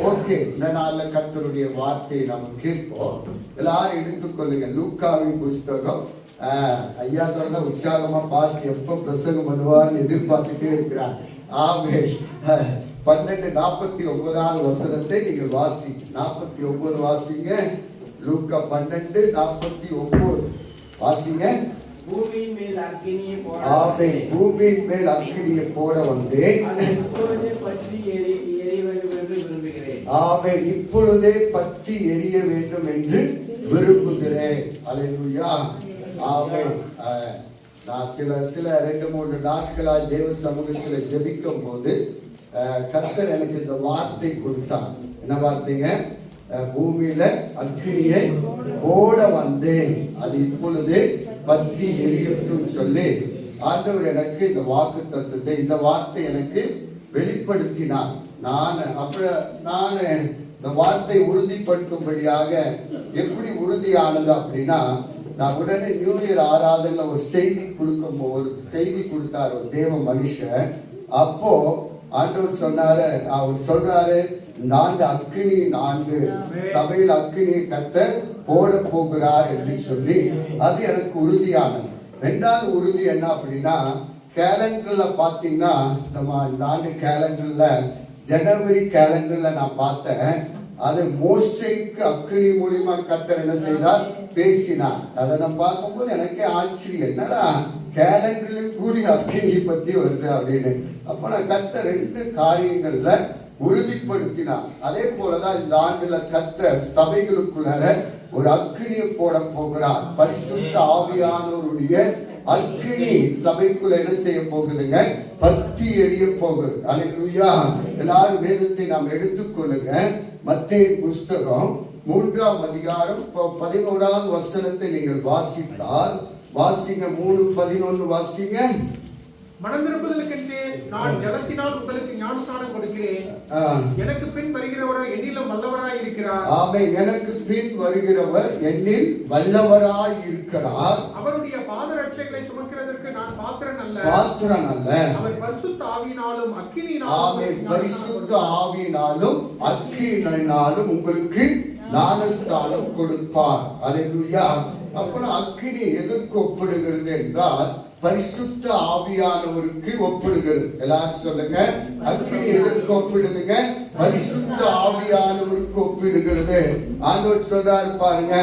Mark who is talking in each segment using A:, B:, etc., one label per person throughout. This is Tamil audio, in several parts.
A: ஓகே, இந்த நாள்ல கர்த்தருடைய வார்த்தையை நம்ம கேட்போம். எல்லாரும் எடுத்துக்கொள்ளுங்க. லூக்காவின் புஸ்தகம். ஐயா தரல உற்சாகமா பாஸ்ட் எப்ப பிரசங்கம் பண்ணுவார்னு எதிர்பார்த்துட்டே இருக்கிறார். ஆமே. 12:49 வசனத்தை நீங்கள் வாசி. 49 வாசிங்க. லூக்கா 12:49 வாசிங்க.
B: பூமியின் மேல் அக்கினியை போட,
A: ஆமென். பூமியின் மேல் அக்கினியை போட வந்தேன். ஆமென். இப்பொழுதே பற்றி எரிய வேண்டும் என்று விரும்புகிறேன். அல்லேலூயா. ஆமென். நான் சில 2-3 நாட்களா தேவ சமூகத்தில் ஜெபிக்கும் போது கர்த்தர் எனக்கு இந்த வார்த்தை கொடுத்தார். என்ன வார்த்தைங்க? பூமியில அக்கினியை போட வந்தேன், அது இப்பொழுது பற்றி எரியட்டும் சொல்லி ஆண்டவர் எனக்கு இந்த வாக்கு தத்துவத்தை, இந்த வார்த்தை எனக்கு வெளிப்படுத்தினார். நான் இந்த வார்த்தை உறுதிப்படுத்தும்படியாக எப்படி உறுதியானது அப்படின்னா, நான் உடனே நியூ இயர் ஆராதனையில் ஒரு செய்தி கொடுத்தார் ஒரு தேவ மனுஷன். அப்போ ஆண்டவர் சொன்னாரு, அவர் சொல்றாரு, இந்த ஆண்டு அக்கினியின் ஆண்டு, சபையில் அக்கினியை கர்த்தர் போட போகிறார் என்று சொல்லி அது எனக்கு உறுதியானது. 2வது உறுதி என்ன அப்படின்னா, கேலண்டர்ல பாத்தீங்கன்னா இந்த ஆண்டு கேலண்டர்ல ஜனவரி கேலண்டர்ல நான் பார்த்தேன், அது மோசேக்கு அக்கினி மூலியமா கர்த்தர் என்ன செய்தார், பேசினார். அதை நான் பார்க்கும்போது எனக்கே ஆச்சரியம், என்னடா கேலண்டர்ல கூடி அக்கினி பத்தி வருது அப்படின்னு. அப்ப நான் கர்த்தர் 2 காரியங்கள்ல உறுதிப்படுத்தினார். அதே போலதான் இந்த ஆண்டுல கர்த்தர் சபைகளுக்குள்ளார ஒரு அக்கினியை போட போகிறார். பரிசுத்த ஆவியானவருடைய அக்கினி சபைக்குள்ள என்ன செய்ய போகுதுங்க, பற்றி எரிய போகிறது. அல்லேலூயா. எல்லாரும் வேதத்தை நாம் எடுத்துக்கொள்ளுங்க. மத்தேயு புஸ்தகம் 3ஆம் அதிகாரம் 11வது வசனத்தை நீங்கள் வாசித்தால் வாசிங்க. 3:11 வாசிங்க.
C: மனம் திரும்புதலுக்கென்றே நான் ஜலத்தினால் உங்களுக்கு ஞானஸ்நானம் கொடுக்கிறேன். எனக்கு பின் வருகிறவர் என்னிலும் வல்லவராய் இருக்கிறார்.
A: ஆமென். எனக்கு பின் வருகிறவர் என்னில் வல்லவராய் இருக்கிறார்.
C: அவருடைய பாதரட்சைகளை சுமக்கிறதற்கு நான் பாத்திரன் அல்ல. அவர் பரிசுத்த ஆவியினாலும் அக்கினியினாலும்,
A: ஆமென், பரிசுத்த ஆவியினாலும் அக்கினியினாலும் உங்களுக்கு ஞானஸ்நானம் கொடுப்பார். அல்லேலூயா. அப்ப அக்கினி எதற்கு ஒப்பிடுகிறது என்றால் பரிசுத்த ஆவியானவருக்கு ஒப்பிடுகிறது. எல்லாரும் சொல்லுங்க. அக்கினி எதற்கு ஒப்பிடுதுங்க? பரிசுத்த ஆவியானவருக்கு ஒப்பிடுகிறது. ஆண்டவர் சொல்றாரு பாருங்க,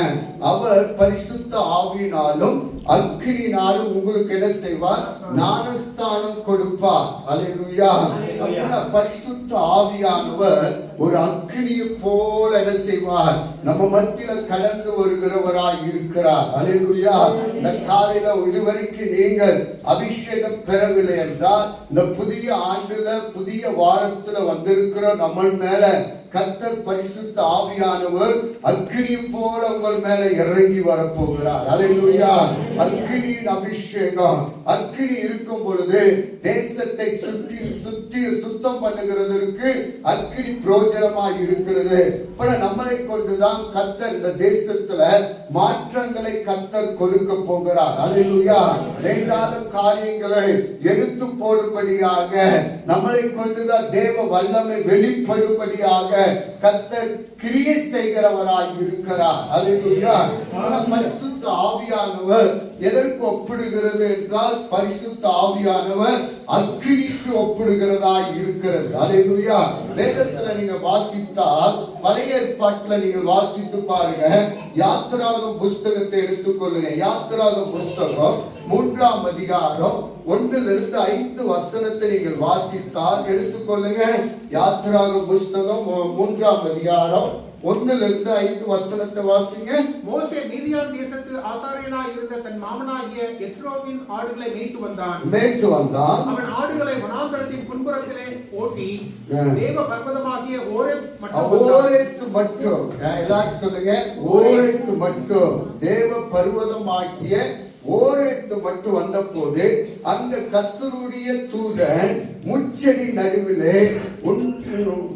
A: அவர் பரிசுத்த ஆவியினாலும் அக்கினினாலும் உங்களுக்கு என்ன செய்வார், ஞானஸ்நானம் கொடுப்பார். அல்லேலூயா. அப்ப பரிசுத்த ஆவியானவர் ஒரு அக்கினியை போல என்ன செய்வார், நம்ம மத்தியில கடந்து வருகிறவராய் இருக்கிறார். அல்லேலூயா. இந்த காலையில இதுவரைக்கும் நீங்கள் அபிஷேகம் பெறவில்லை என்றால், இந்த புதிய ஆண்டுல புதிய வாரத்துல வந்திருக்கிற நம்ம மேல கர்த்தர் பரிசுத்த ஆவியானவர் அக்கினி போல உங்கள் மேல இறங்கி வரப்போகிறார். அல்லேலூயா. அக்கினியின் அபிஷேகம். அக்கினி இருக்கும் பொழுது தேசத்தை சுத்தம் பண்ணுகிறதற்கு அக்கினி பிரோஜனமாய் இருக்கிறது. நம்மளை கொண்டுதான் கர்த்தர் இந்த தேசத்துல மாற்றங்களை கர்த்தர் கொடுக்க போகிறார். அல்லேலூயா. வேண்டாத காரியங்களை எடுத்து போடும்படியாக, நம்மளை கொண்டுதான் தேவ வல்லமை வெளிப்படும்படியாக கர்த்தர் கிரியை செய்கிறவராய் இருக்கிறார். அல்லேலூயா. பரிசுத்த ஆவியானவர் எதற்கு ஒப்பிடுகிறது என்றால், பரிசுத்த ஆவியானவர் அக்கினிக்கு ஒப்பிடுகிறதாய் இருக்கிறது. அல்லேலூயா. வேதத்துல நீங்க வாசித்தால், பழைய ஏற்பாட்டுல நீங்கள் வாசித்து பாருங்க. யாத்திராகம புஸ்தகத்தை எடுத்துக்கொள்ளுங்க. யாத்திராகம புஸ்தகம் 3ஆம் அதிகாரம் 1-5 வசனத்தை நீங்கள் வாசித்தால் எடுத்துக்கொள்ளுங்க. யாத்திராகம புஸ்தகம் 3ஆம் அதிகாரம் 1-5 வசனத்தை வாசிங்க.
C: மோசே மீதியான் தேசத்து ஆசாரியனாய் இருந்த தன் மாமனாகிய எத்ரோவின் ஆடுகளை மேய்த்து வந்தான். அவன் ஆடுகளை வனாந்தரத்தின் புன்புறத்திலே ஓட்டி தேவ பர்வதமாகிய ஓரேத்து மட்டும்,
A: எல்லாரும் சொல்லுங்க, ஓரேத்து மட்டும், தேவ பர்வதமாகிய ஓரேத்து மட்டும் வந்த போது அங்க கர்த்தருடைய தூதன் முச்செடி நடுவிலே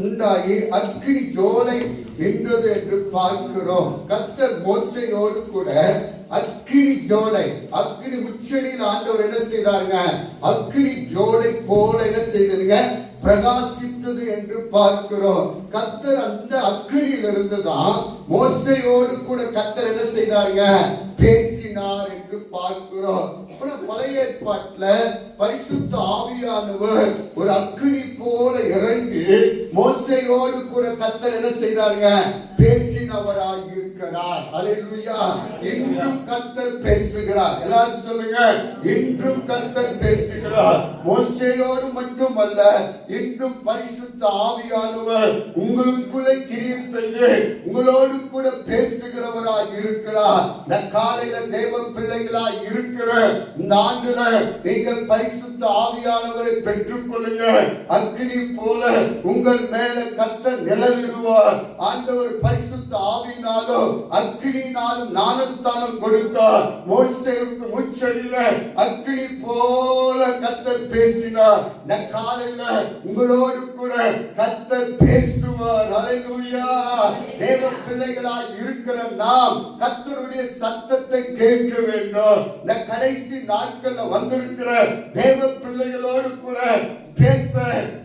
A: உண்டாகி அக்கினி ஜோலை நின்றது என்று பார்க்கிறோம். கர்த்தர் மோசேயோடு கூட அக்கினி ஜோலை, அக்கினி முச்சடியில் ஆண்டவர் என்ன செய்தாருங்க? அக்கினி ஜோலை போல என்ன செய்ததுங்க? பிரகாசித்தது என்று பார்க்கிறோம். கர்த்தர் அந்த அக்கினியிலிருந்து தான் மோசேயோடு கூட கர்த்தர் என்ன செய்தாருங்க? பேசினார் என்று பார்க்கிறோம். பழைய ஏற்பாட்டுல பரிசுத்த ஆவியானவர் ஒரு அக்கினி போல இறங்கி மோசேயோடு கூட கர்த்தர் என்ன செய்தாருங்க? பேசினவராய் இருக்கிறார். அல்லேலூயா. இன்றும் கர்த்தர் பேசுகிறார். எல்லாரும் சொல்லுங்க, இன்றும் கர்த்தர் பேசுகிறார். மோசேயோடு மட்டுமல்ல, இன்றும் பரிசுத்த ஆவியானவர் உங்களுக்குள்ளே கிரியை செய்து உங்களோடு கூட பேசுகிறவராய் இருக்கிறார். இந்த காலையில தேவ பிள்ளைகளாய் இருக்கிற இந்த ஆண்டுல நீங்கள் பரிசுத்த ஆவியானவரை பெற்றுக் கொள்ளுங்க. அக்கினி போல உங்கள் மேல கர்த்தர் நிழலிடுவார். ஆண்டவர் பரிசுத்த ஆவியினாலும் அக்கினியினாலும் ஞானஸ்தானம் கொடுத்தார். மோசேவுக்கு முச்சடியில அக்கினி போல கர்த்தர் பேசினார். இந்த காலையில உங்களோடு கூட கர்த்தர் பேசுவார். அல்லேலூயா. தேவ பிள்ளைகளாய் இருக்கிற நாம் கர்த்தருடைய சத்தத்தை கேட்க வேண்டும். இந்த கடைசி நாட்கள்ல வந்திருக்கிற தேவ பிள்ளைகளோடு கூட பேச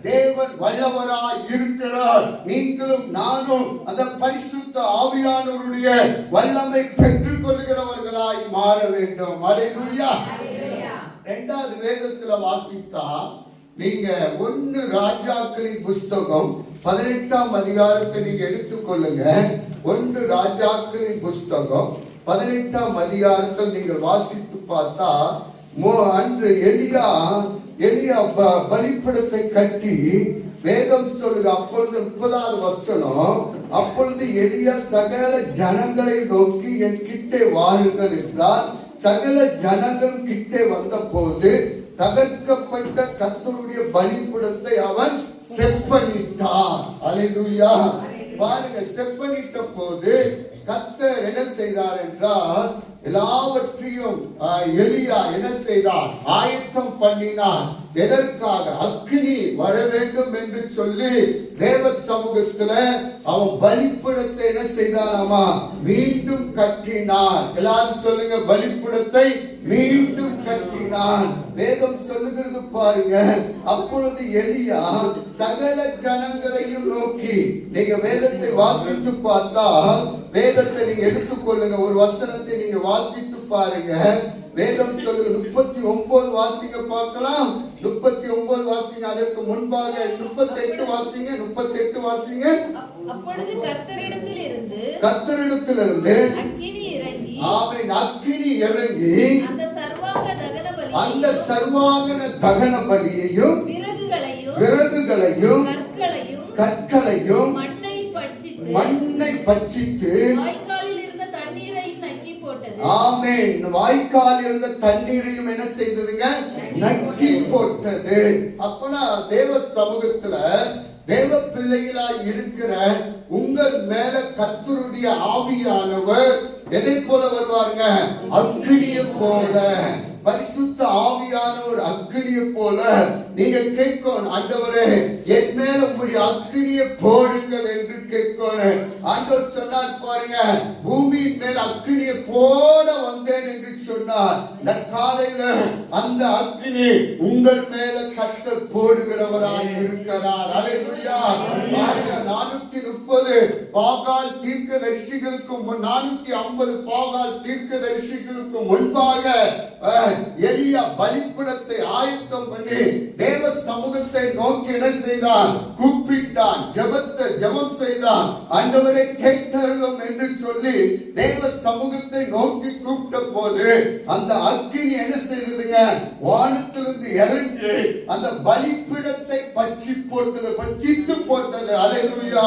A: தேவன் வல்லவராய் இருக்கிறார். நீங்களும் நானும் அந்த பரிசுத்த ஆவியானவருடைய வல்லமை பெற்றுக் கொள்கிறவர்களாய் மாற வேண்டும். அல்லேலூயா. இரண்டாவது வேதத்துல வாசித்தா நீங்க 1 ராஜாக்களின் புஸ்தகம் 18ஆம் அதிகாரத்தை நீங்க எடுத்துக்கொள்ளுங்க. 1 ராஜாக்களின் புஸ்தகம் 18ஆம் அதிகாரத்தை நீங்கள் வாசித்து பார்த்தா அன்று எலியா பலிபீடத்தை கட்டி வேதம் சொல்லுங்க. அப்பொழுது 30வது வசனம், அப்பொழுது எலியா சகல ஜனங்களை நோக்கி என் கிட்டே வாருங்கள் என்றார். சகல ஜனங்கள் கிட்டே வந்த போது தகர்க்கப்பட்ட கர்த்தருடைய பலிபீடத்தை அவன் செப்பனிட்டான். அல்லேலூயா. பாருங்க, செப்பனிட்ட போது கர்த்தர் என்ன செய்தார் என்றால் எல்லாவற்றையும் எலியா என்ன செய்தார்? ஆயத்தம் பண்ணினார். எதற்காக? அக்கினி வர வேண்டும் என்று சொல்லி தேவ சமூகத்துல அவன் பலிபீடத்தை என்ன செய்தானாமா? மீண்டும் கட்டினான். எல்லாரும் சொல்லுங்க, பலிபீடத்தை மீண்டும் கட்டினான். வேதம் சொல்லுகிறது பாருங்க. அப்பொழுது எலியா சகல ஜனங்களையும் நோக்கி, நீங்க வேதத்தை வாசித்து பார்த்தா, வேதத்தை நீங்க எடுத்துக்கொள்ளுங்க, ஒரு வசனத்தை நீங்க வாசித்து பாருங்க. வேதம் சொல்லு 39 வாசிங்க பார்க்கலாம். 39 வாசிங்க. அதற்கு முன்பாக 38 வாசிங்க. 38 வாசிங்க.
D: அப்பொழுது கர்த்தரிடத்திலிருந்து
A: அக்கினி இறங்கி, ஆமென், அக்கினி இறங்கி அந்த சர்வாங்கன தகன பலியையும் விறகுகளையும் கற்களையும் மண்ணை பட்சித்து ஆமென், வாய்க்கால் இருந்த தண்ணீரையும் என்ன செய்ததுங்க? நக்கி போட்டது. அப்பனா தேவ சமூகத்துல தேவ பிள்ளைகளாய் இருக்கிற உங்கள் மேல கர்த்தருடைய ஆவியானவர் எதை போல வருவாருங்க? அக்கினியை போல. பரிசுத்த ஆவியானவர் அக்கினியை போல. நீங்க கேட்கணும், ஆண்டவரே என் மேல உம்முடைய அக்கினியை போடுங்கள் என்று கேட்கணும். ஆண்டவர் சொன்னார் பாருங்க, பூமியின் மேல அக்கினியை போட வந்தேன் என்று சொன்னார். இந்த காலையில அந்த அக்கினி உங்கள் மேல கர்த்தர் போடுகிறவராய் இருக்கிறார். அல்லேலூயா. பாருங்க, 430 பாகால் தீர்க்கதரிசிகளுக்கு 450 பாகால் தீர்க்கதரிசிகளுக்கு முன்பாக எலியா பலிபீடத்தை ஆயத்தம் பண்ணி தேவ சமூகத்தை நோக்கி என்ன செய்தான்? கூப்பிட்டான், ஜெபம் செய்தான். ஆண்டவரே கேட்டருளும் என்று சொல்லி தேவ சமூகத்தை நோக்கி கூப்பிட்ட போது அந்த அக்கினி என்ன செய்ததுங்க? வானத்திலிருந்து இறங்கி அந்த பலிபீடத்தை பட்சித்து போட்டது. அல்லேலூயா.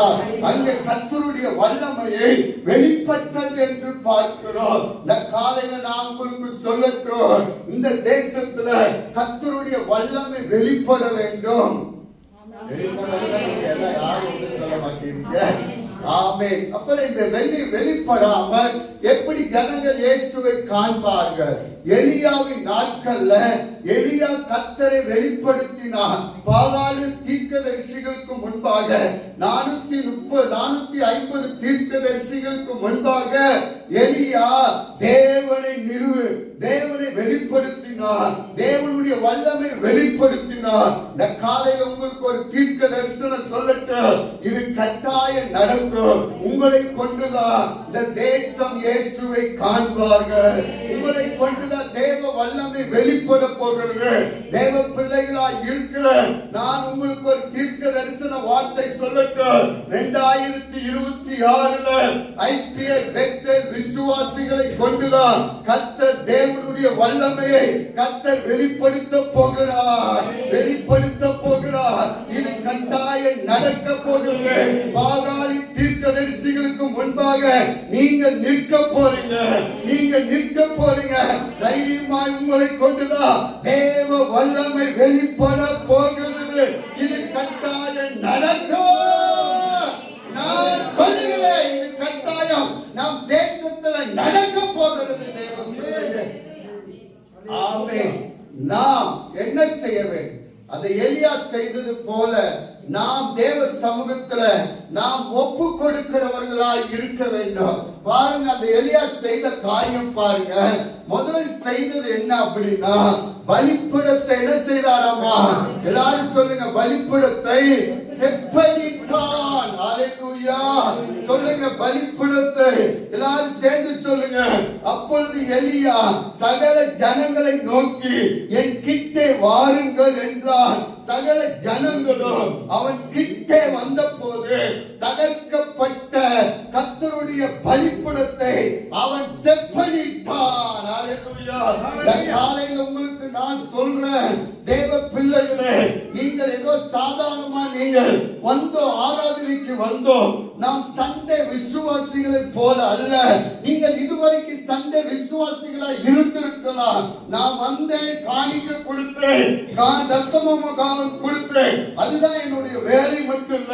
A: அங்கே கர்த்தருடைய வல்லமையை வெளிப்பட்டது என்று பார்க்கிறோம். இந்த காலையில நான் உங்களுக்கு சொல்லட்டும், இந்த தேசத்துல கர்த்தருடைய வல்லமை வெளிப்பட வேண்டும். நீங்க எல்லாம் யாரும் ஒன்று சொல்ல மாட்டீங்க. ஆமென். அப்புறம் இந்த வெளிப்படாமல் எப்படி ஜனங்கள் இயேசுவை காண்பார்கள்? எலியாவின் நாட்கள்ல எலியா கர்த்தரை வெளிப்படுத்தினார். பாகாலு தீர்க்கதரிசிகளுக்கு முன்பாக 450 தீர்க்கதரிசிகளுக்கு முன்பாக எலியா தேவனை வெளிப்படுத்தினார். தேவனுடைய வல்லமை வெளிப்படுத்தினார். இந்த காலையில் உங்களுக்கு ஒரு தீர்க்க தரிசனம் சொல்லட்டும். இது கட்டாயம் நடக்கும். உங்களை கொண்டுதான் இந்த தேசம் இயேசுவை காண்பார்கள். உங்களை கொண்டுதான் தேவ வல்லமை வெளிப்பட போகிறது. தேவ பிள்ளைகளாய் இருக்கிற நான் உங்களுக்கு ஒரு தீர்க்க தரிசன வார்த்தை சொல்லட்டும். 2026 ஐபிஏ பெத்தேல் விசுவாசிகளை கொண்டுதான் கர்த்தர் தேவனுடைய வல்லமையை கர்த்தர் வெளிப்படுத்த போகிறார். இது கட்டாயம் நடக்க போகிறது. பாகாலி தீர்க்கதரிசிகளுக்கு முன்பாக நீங்கள் நிற்க போறீங்க. தைரியமாய் உங்களை கொண்டுதான் தேவ வல்லமை வெளிப்பட போகிறது. இது கட்டாயம் நடக்கும். நான் சொல்லுகிறேன், இது கட்டாயம் நம் தேசத்துல நடக்க போகிறது. தேவ பிள்ளையே, ஆமென். நாம் என்ன செய்ய வேண்டும்? அதை எலியா செய்தது போல நாம் தேவ சமூகத்துல நாம் ஒப்பு கொடுக்கிறவர்களாய் இருக்க வேண்டும். பாருங்க, அந்த எலியா செய்த காரியம் பாருங்க. முதல் செய்தது என்ன அப்படின்னா, பலிபீடத்தை என்ன செய்தாராமா? எல்லாரும் சொல்லுங்க, பலிபீடத்தை செப்பனிட்டான். அல்லேலூயா சொல்லுங்க, பலிபீடத்தை எல்லாரும் சேர்ந்து சொல்லுங்க. அப்பொழுது எலியா சகல ஜனங்களை நோக்கி என் கிட்டே வாருங்கள் என்றான். சகல ஜனங்களும் அவன் கிட்டே வந்த போது தகர்க்கப்பட்ட கர்த்தருடைய பலிபீடத்தை அவன் செப்பனிட்டான். அல்லேலூயா. இந்த காலையில உங்களுக்கு நான் சொல்றேன், தேவ பிள்ளைகளே, நீங்கள் ஏதோ சாதாரணமா நீங்கள் வந்தோம், ஆராதனைக்கு வந்தோம். நாம் சண்டே விசுவாசிகளை போல அல்ல. நீங்கள் இதுவரைக்கும் சண்டே விசுவாசிகளா இருந்திருக்கலாம். நான் வந்தேன், காணிக்க கொடுத்தேன், தசமமாக கொடுத்தேன். அதுதான் என்னுடைய வேலை மட்டும் இல்ல.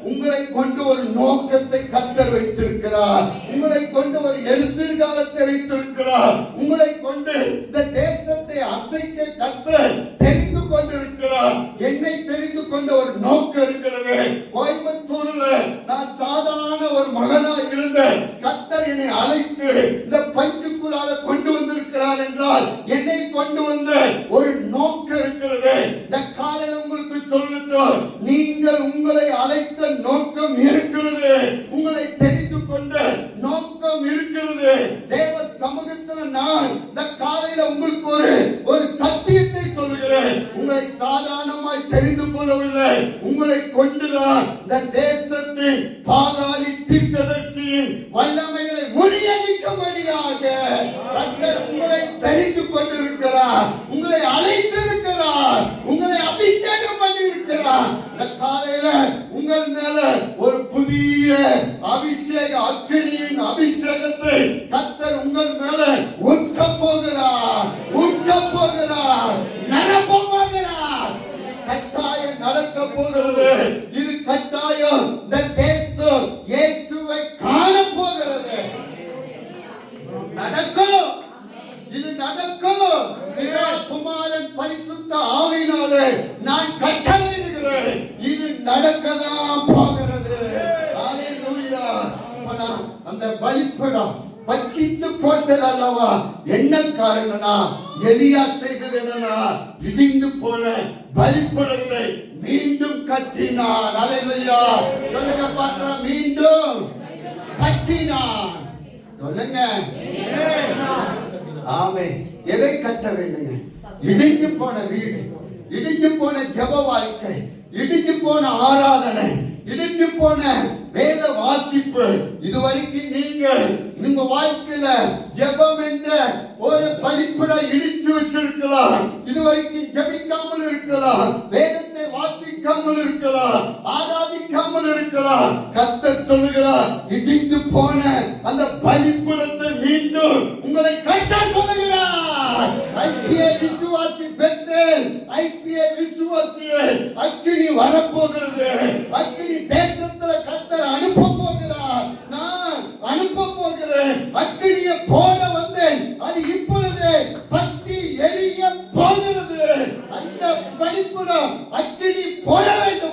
A: உங்களை கொண்டு ஒரு நோக்கத்தை கர்த்தர் வைத்திருக்கிறார். உங்களை கொண்டு ஒரு எதிர்காலத்தை வைத்திருக்கிறார். உங்களை கொண்டு இந்த தேசத்தை அசைக்க கர்த்தர் தெரிந்து கொண்டிருக்கிறார். என்னை தெரிந்து கொண்ட ஒரு நோக்கம் இருக்கிறது. கோயம்புத்தூர்ல நான் சாதாரண ஒரு மகனா இருந்த கர்த்தர் என்னை அழைத்து இந்த பஞ்சுக்குள்ளால கொண்டு வந்திருக்கிறார் என்றால் என்னை கொண்டு வந்த ஒரு நோக்கம் இருக்கிறது. இந்த காலையில் உங்களுக்கு சொல்லட்டும், நீங்கள் உங்களை அழைத்த நோக்கம் இருக்கிறது. உங்களை தெரிந்து கொண்ட நோக்கம் இருக்கிறது. தேவ சமூகத்தில் நான் இந்த காலையில உங்களுக்கு ஒரு சத்தியத்தை சொல்லுகிறேன். உங்களை சாதாரணமாய் தெரிந்து கொள்ளவில்லை. உங்களை கொண்டுதான் இந்த தேசத்தின் பாகாலி தீர்க்கதரிசியின் வல்லமைகளை முறியடிக்கும்படியாக கர்த்தர் உங்களை தெரிந்து கொண்டிருக்கிறார். உங்களை அழைத்திருக்கிறார். உங்களை அபிஷேகம் பண்ணி இருக்கிறார். இந்த காலையில உங்கள் மேல ஒரு புதிய அபிஷேக அக்னியின் அபிஷேகத்தை கர்த்தர் உங்கள் மேல ஊற்ற போகிறார். நிரப்ப போகிறார். இது கட்டாயம் நடக்க போகிறது. இது கட்டாயம் இந்த தேசம் இயேசுவை காண போகிறது. நடக்கும். இது நடக்கும். பிதா குமாரன் பரிசுத்த ஆவியினாலே நான் கட்டளையிடுகிறேன். இது நடக்கதான் போகிறது. அல்லேலூயா. அந்த பலிபீடம் பச்சித்து போட்டது அல்லவா? என்ன காரணம்னா, எலியா செய்தது என்னன்னா, இடிந்து போன பலிபீடத்தை மீண்டும் கட்டினான். அல்லேலூயா சொல்லுங்க பார்க்கலாம், மீண்டும் கட்டினான். சொல்லுங்க ஆமென். எதை கட்ட வேண்டுங்க? இடிஞ்சு போன வீடு, இடிஞ்சு போன ஜெப வாழ்க்கை, இடிஞ்சு போன ஆராதனை, இடிஞ்சு போன வேத வாசிப்பு. இதுவரைக்கும் நீங்க வாழ்க்கையில ஜெபம் என்ற ஒரு பலிபீடம் இடிச்சு வச்சிருக்கலாம். இதுவரைக்கும் ஜெபிக்காமல் இருக்கலாம், வேதத்தை வாசிக்காமல் இருக்கலாம், ஆராதிக்காமல் இருக்கலாம். கர்த்தர் சொல்லுகிறார், இடிந்து போன அந்த பலிபீடத்தை மீண்டும் உங்களை கட்ட சொல்லுகிறார். ஐபிஏ விசுவாசி பெத்தேல், ஐபிஏ விசுவாசியே, அக்கினி வரப்போகிறது. அக்கினி தேசத்துல கர்த்தர் அனுப்ப போகிறார். நான் அனுப்ப போகிறேன். அக்கினியை போட வந்தேன். அது இப்பொழுது பத்தி எரிய போகிறது.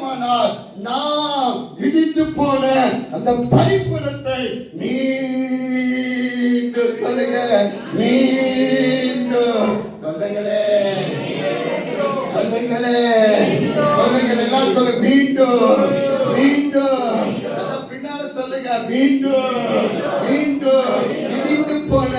A: வேண்டுமானால் நாம் இடிந்து போன அந்த பலிபீடத்தை மீண்டும் சொல்லுங்க, மீண்டும் சொல்லுங்களே, சொல்லுங்களே, சொல்லுங்கள், எல்லாம் சொல்லுங்க, மீண்டும் மீண்டும் பின்னால சொல்லுங்க, மீண்டும் மீண்டும் இடிந்து போன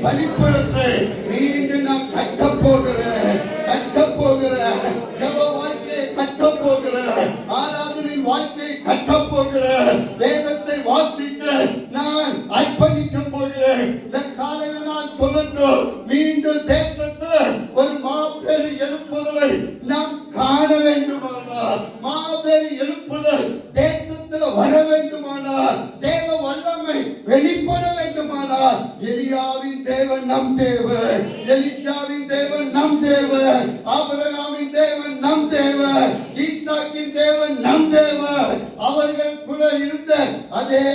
A: பலிபீடத்தை மீண்டும் நாம் கட்ட போகிறேன், கட்ட போகிறேன், ஜெப வாழ்க்கை கட்ட போகிறேன், ஆராதனையின் வாழ்க்கை கட்ட போகிறேன், வேதத்தை வாசிக்க நான் அர்ப்பணிக்க போகிறேன். இந்த காலையில நான் சொல்லட்டும், மீண்டும் தேசத்துல ஒரு மாபெரு எழுப்புதலை நாம் காண வேண்டுமானால், மாபெரு எழுப்புதல் தேசத்துல வர வேண்டுமானால், தேவ வல்லமை வெளிப்பட வேண்டுமானால், எலியாவின் தேவன் நம் தேவன், எலிசாவின் தேவன் நம் தேவன், ஆபிரகாமின் தேவன் நம் தேவன், ஈசாக்கின் தேவன் நம் தேவன். அவர்களுக்குள்ள இருந்த அதே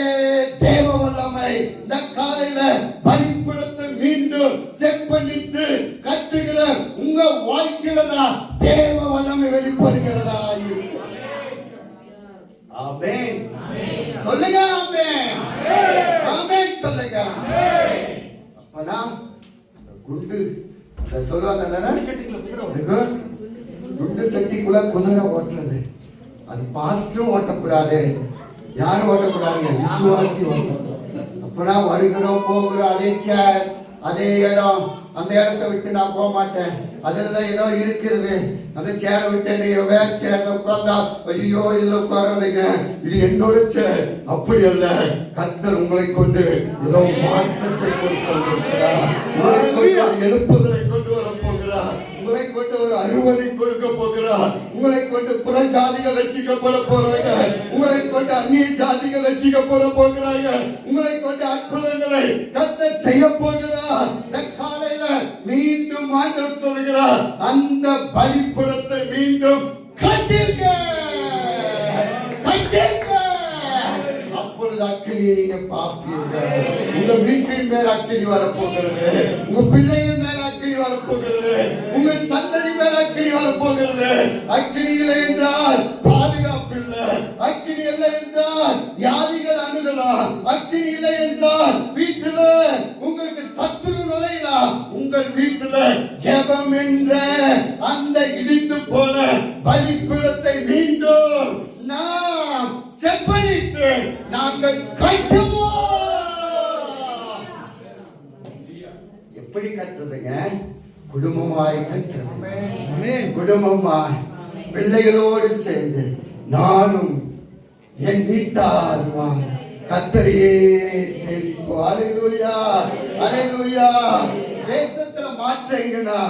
A: தேவ வல்லமை இந்த காலையில பலிபீடத்தை மீண்டும் செப்பனிட்டு கட்டுகிற உங்க வாழ்க்கையில தான் தேவ வல்லமை வெளிப்படுகிறதா இருக்கு. ஆமென் சொல்லுங்க, ஆமென் ஆமென் சொல்லுங்க. அப்பனா அந்த குண்டு அந்த சொல்லுவாங்க, குண்டு சட்டிக்குள்ள குதிரை ஓட்டுறது, அது பாஸ்டரும் ஓட்டக்கூடாது, யாரும் ஓட்டக்கூடாதுங்க, விசுவாசி ஓட்டணும். அப்பனா வருகிறோம் போகிறோம், அதே சேர் அதே இடம், அந்த இடத்த விட்டு நான் போக மாட்டேன். அதுலதான் ஏதோ இருக்கிறது, அந்த சேரை விட்டு வேற சேர்ல உட்கார்ந்தா ஐயோ இதுல உட்காராதீங்க, இது என்னோட சேர். அப்படி அல்ல, கர்த்தர் உங்களை கொண்டு ஏதோ மாற்றத்தை கொடுத்து வந்திருக்கிறார், உங்களை கொண்டு ஒரு எழுப்புதலை கொண்டு வர போகிறார், உங்களை கொண்டு ஒரு அறுவடை கொடுக்க போகிறார், உங்களை கொண்டு புற ஜாதிகள் ரட்சிக்கப்பட போறாங்க, உங்களை கொண்டு அந்நிய ஜாதிகள் ரட்சிக்கப்பட போகிறாங்க, உங்களை கொண்டு அற்புதங்களை கர்த்தர் செய்ய போகிறார். இந்த காலையில மீண்டும் ஆண்டவர் சொல்கிறார், அந்த பலிபீடத்தை மீண்டும் கட்டுங்க, கட்டுங்க. அப்பொழுது அக்கினியை நீங்க பார்ப்பீர்கள். உங்க வீட்டின் மேல் அக்கினி வரப்போகிறது, உங்க பிள்ளையின் மேல் அக்கினி வரப்போகிறது, உங்கள் சந்ததி மேல் அக்கினி வரப்போகிறது. அக்கினி இல்லை என்றால் பாதுகாப்பு இல்லை, அக்கினி இல்லை என்றால் வியாதிகள் அணுகலாம், அக்கினி இல்லை என்றால் வீட்டுல உங்களுக்கு சத்துரு நுழையலாம். உங்கள் வீட்டுல ஜெபம் என்ற அந்த இடிந்து போன பலிபீடத்தை மீண்டும் நாம் செப்பனிட்டு நாங்கள் கட்டுவோம். எப்படி கட்டுறதுங்க? குடும்பமாய் கட்டுறது, குடும்பமாய் பிள்ளைகளோடு சேர்ந்து நானும் என் வீட்டாருமா கர்த்தரையே சேவிப்போம். அல்லேலூயா, அல்லேலூயா. தேசத்துல மாற்றம் எங்கன்னா,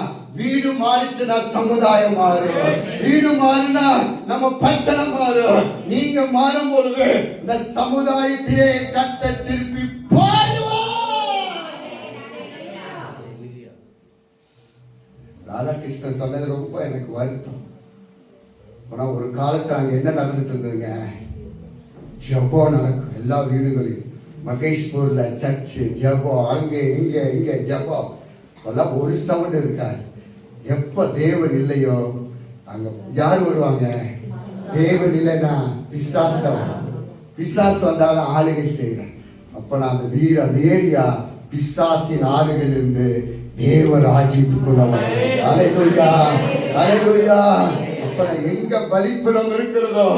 A: வீடு மாறிச்சுன்னா சமுதாயம் மாறும், வீடு மாறினா நம்ம பட்டணம் மாறும். நீங்க மாறும் பொழுது இந்த சமுதாயத்தையே கர்த்தர் திருப்பி பாடுவார். ராதாகிருஷ்ணன் சொன்னது ரொம்ப எனக்கு வருத்தம். ஆனா ஒரு காலத்துல அங்க என்ன நடந்துட்டு இருந்ததுங்க, ஜபம் நடக்கும் எல்லா வீடுகளிலும். மகேஷ்பூர்ல சர்ச்சு ஜபம், அங்கே இங்க ஜபம், எல்லாம் ஒரு சவுண்ட் இருக்காது. எப்ப தேவன் இல்லையோ அங்க யார் வருவாங்க? தேவன் இல்லைன்னா பிசாசு வந்தாலும் ஆளுகை செய்யறேன். அப்ப நான் அந்த வீடு, அந்த ஏரியா பிசாசின் ஆளுகையில் இருந்து தேவ ராஜ்யத்துக்குள்ள வருவேன். அல்லேலூயா, அல்லேலூயா. அப்ப எங்க பலிபீடம் இருக்கிறதோ